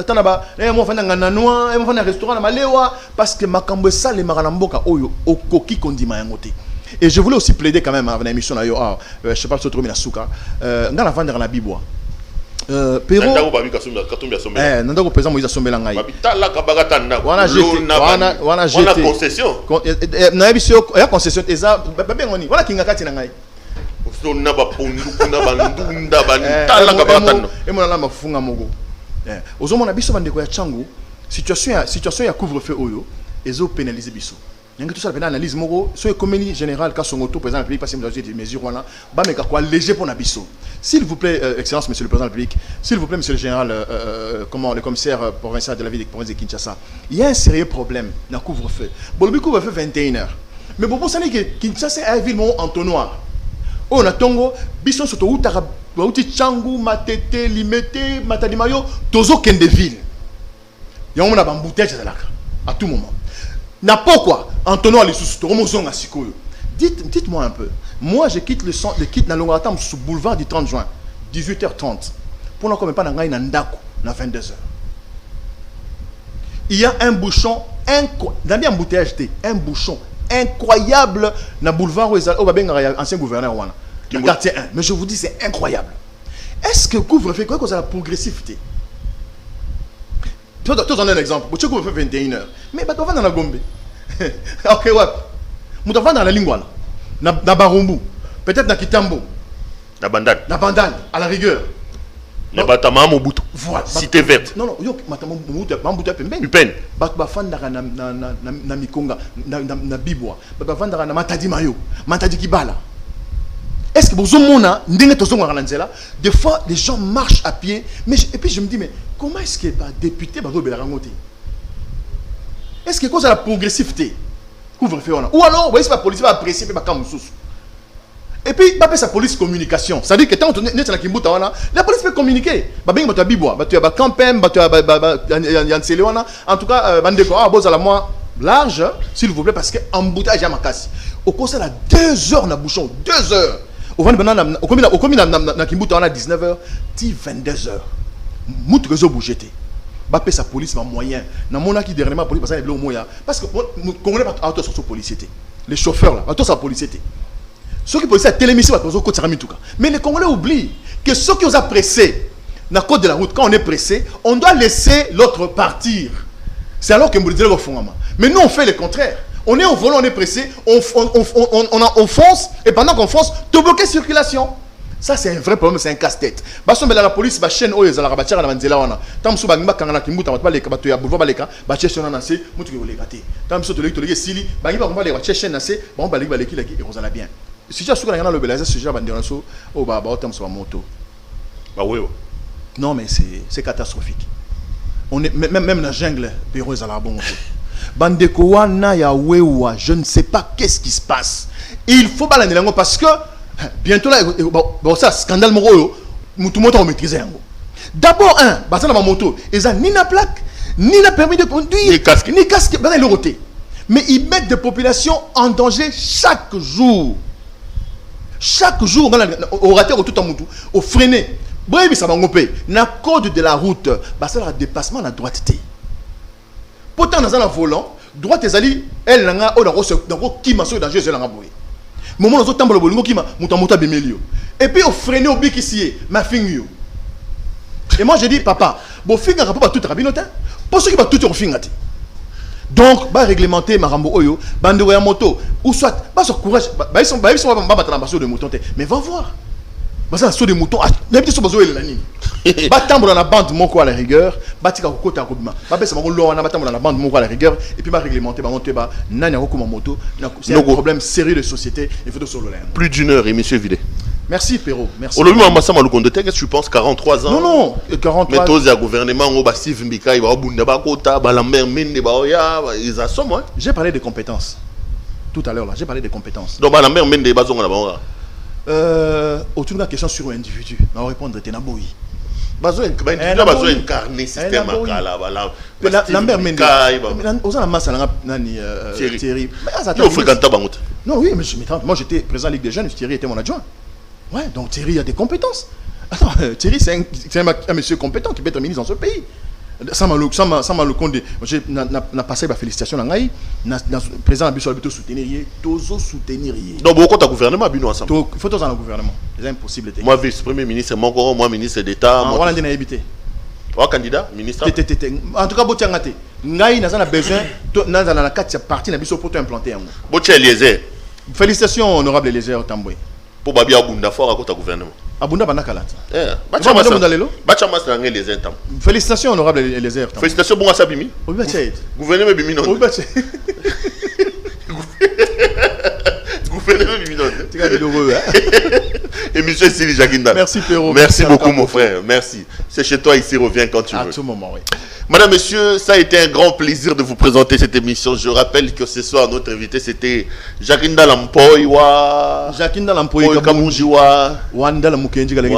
Parce que ma cambo ça les maranamboka oyo okoki kondima yangote. Et je voulais aussi plaider quand même à une émission là, je sais pas si tu as souka, dans la vente de la Bibois. Pero nanda ko président Moïse Sombela ngai wana jeté concession na biso ya concession eza babengoni wana kinga kati na ngai na ba pondu kuna bandunda bantala ka batano e mona na mafunga mogo ozomona biso bandeko ya changu situation ya couvre-feu oyo ezo pénaliser biso. Tout ça, l'analyse moro, ce comité général, quand son auto président de la République passe des mesures, bah mais quoi léger pour Nabisso. S'il vous plaît, Excellence, Monsieur le Président de la République, s'il vous plaît, Monsieur le Général, le commissaire provincial de la ville de province de Kinshasa, il y a un sérieux problème dans le couvre-feu. Bon, le couvre-feu 21h. Mais bon, vous savez que Kinshasa est une ville entonnoir. On a tongo, biso soto utara, uti changu, matete, limete, matadimayo, tozo kendeville. Il y a un embouteillage à tout moment. N'a pas quoi, Antonio Alissus, dites-moi un peu. Moi, je quitte la Longatam sous boulevard du 30 juin, 18h30. Pour ne pas dans 22h. Il y a un bouchon incroyable. Dans embouteillage, un bouchon incroyable dans le boulevard où il y a un ancien gouverneur. Le quartier 1. Mais je vous dis, c'est incroyable. Est-ce que couvre-feu, quoi que ça la progressivité? Tu vas donner un exemple. Tu couvre-feu 21h. Mais tu vas dans la Gombe. Ok, ouais. Tu vas dans la Lingouana. Dans Barumbu. Peut-être dans Kitambo. Dans Bandal. Dans Bandal, à la rigueur. Mais Batama Mobutu. Voilà. Cité verte. Non, non, yo, Batama Mobutu, Mobutu Pemben. Upen. Batbafandara na Mikonga, na Bibwa. Batbafandara na Matadi Mayo. Matadi Kibala. Est-ce que des fois, les gens marchent à pied. Et puis je me dis, mais comment est-ce que les députés vont rangoter? Est-ce que c'est la progressivité? Ou alors, vous voyez, c'est la police va apprécier, et puis, il y a police communication. C'est-à-dire que tant que la police peut communiquer. En tout cas, large, s'il vous plaît, parce que embouteillage à ma casse. Au cours de 2 heures, dans bouchon, 2 heures. Au combien na Kimbuta on a 19h, 22h. Mout réseau bougété. Bapé sa police ma moyen. Na mona qui dernièrement police parce que le moyen parce que Congolais pas auto sur police. Les chauffeurs là, auto sur police. Ceux qui policiers à télémission va toujours côté Ramituka. Mais les Congolais oublient que ceux qui ont pressé na côte de la route quand on est pressé, on doit laisser l'autre partir. C'est alors que nous disons au fond. Mais nous on fait le contraire. On est au volant, on est pressé, on fonce, et pendant qu'on fonce, tu bloques la circulation. Ça, c'est un vrai problème, c'est un casse-tête. Parce que la police, la chaîne, ils ont la rabatture à la manzela. Tant que vous avez qui moutent, vous avez les boulevard baleka, vous avez les nassé, vous avez les gâtés. Tant que vous avez les sili, vous avez les chaînes nassé, vous avez les baleki, et vous allez bien. Si tu as souffert dans le belazé, c'est déjà bandé en saut, oh bah, autant sur la moto. Bah oui. Non, mais c'est catastrophique. On est même dans la jungle, Péro est à la bonne. Bandekowana ya wewa, je ne sais pas qu'est-ce qui se passe. Il faut balader l'ango parce que bientôt là, bon ça scandale moro, tout le monde maîtriser l'ango. D'abord basé dans ma moto, ils ont ni la plaque, ni la permis de conduire, ni casque, ben le roté. Mais ils mettent des populations en danger chaque jour. Chaque jour, au raté au tout en moutou, au freiné. Bref, ça va ngopé. Na code de la route, basé dans le dépassement la droiteté. Pourtant, dans un volant, droite et ali, elle n'a pas qui m'a sauvé danger, elle n'a pas boui. Moment où on a le qui m'a monté bémélio. Et puis, on freine au bic ici, ma fille. Et moi, j'ai dit, papa, bon, fille n'a pas tout rabinotin. Pour ceux qui va tout en fingati. Donc, bah réglementer ma rambo oyo, bande à moto, ou soit, bah ce courage, bah ils sont pas battre l'ambassade de mouton, mais va voir. Bah ça, sur des moutons, n'habite sur besoin de la ligne. Bah tambour dans la bande moko à la rigueur, bah tika côté à Robima. Bah c'est mon on a tambour dans la bande moko à la rigueur et puis bah réglementer bah monter bah nanya roko moto. C'est un problème sérieux de société, il faut de sur le lien. Plus d'une heure et monsieur Vidé. Merci Perrault, merci. Aujourd'hui Mamassama le Condoté, qu'est-ce que tu penses 43 ans? Non, 43 ans. Mais tous les gouvernements ont bah Steve Mbika, il va au Bunda Bakota, bah Lambert Mende bah Oya, ils assomment hein. J'ai parlé des compétences. Tout à l'heure là, j'ai parlé des compétences. Donc bah Lambert Mende bah zonga là-bas. Autour de la question sur un individu, on va répondre à Naboui. Besoin incarner système là. Lambert Mende. Aux amas Thierry. Non, oui, mais moi j'étais président de la Ligue des Jeunes, Thierry était mon adjoint. Ouais, donc Thierry a des compétences. Attends, Thierry c'est un monsieur compétent qui peut être ministre dans ce pays. Ça m'a le compte. J'ai passé ma félicitation dans le président Abissou Albito soutenir. Donc, beaucoup de gouvernement Abino ensemble. Il faut tous dans le gouvernement. C'est impossible. Moi, vice-premier ministre, moi, ministre d'État. Moi, on a évité. Moi, candidat, ministre. En tout cas, Botia Ngate. Ngaï, nous avons besoin. Nous avons la carte partie Abissou pour implanter. Botia Eliezer. Félicitations, honorable Eliezer Tamboué. Pour Babia Abunda, fort à côté du gouvernement. Abunda Banakalat. Félicitations honorable Eliezer. Félicitations bon à Sabimi. Gouvernement Bimi non. Gouvernement Bimi non. Et monsieur Sili Jaginda. Merci Perrault. Merci beaucoup mon frère. Merci. C'est chez toi ici, reviens quand tu veux. À tout moment, oui. Madame, Monsieur, ça a été un grand plaisir de vous présenter cette émission. Je rappelle que ce soir, notre invité, c'était Jacquinda Lampoy. Jacquinda Lampoy. Wanda la Mukenji Galengi.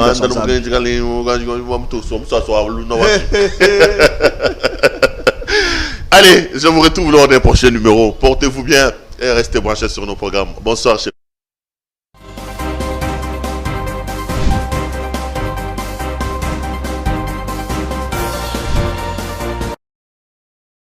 Allez, je vous retrouve lors d'un prochain numéro. Portez-vous bien et restez branchés sur nos programmes. Bonsoir, chef.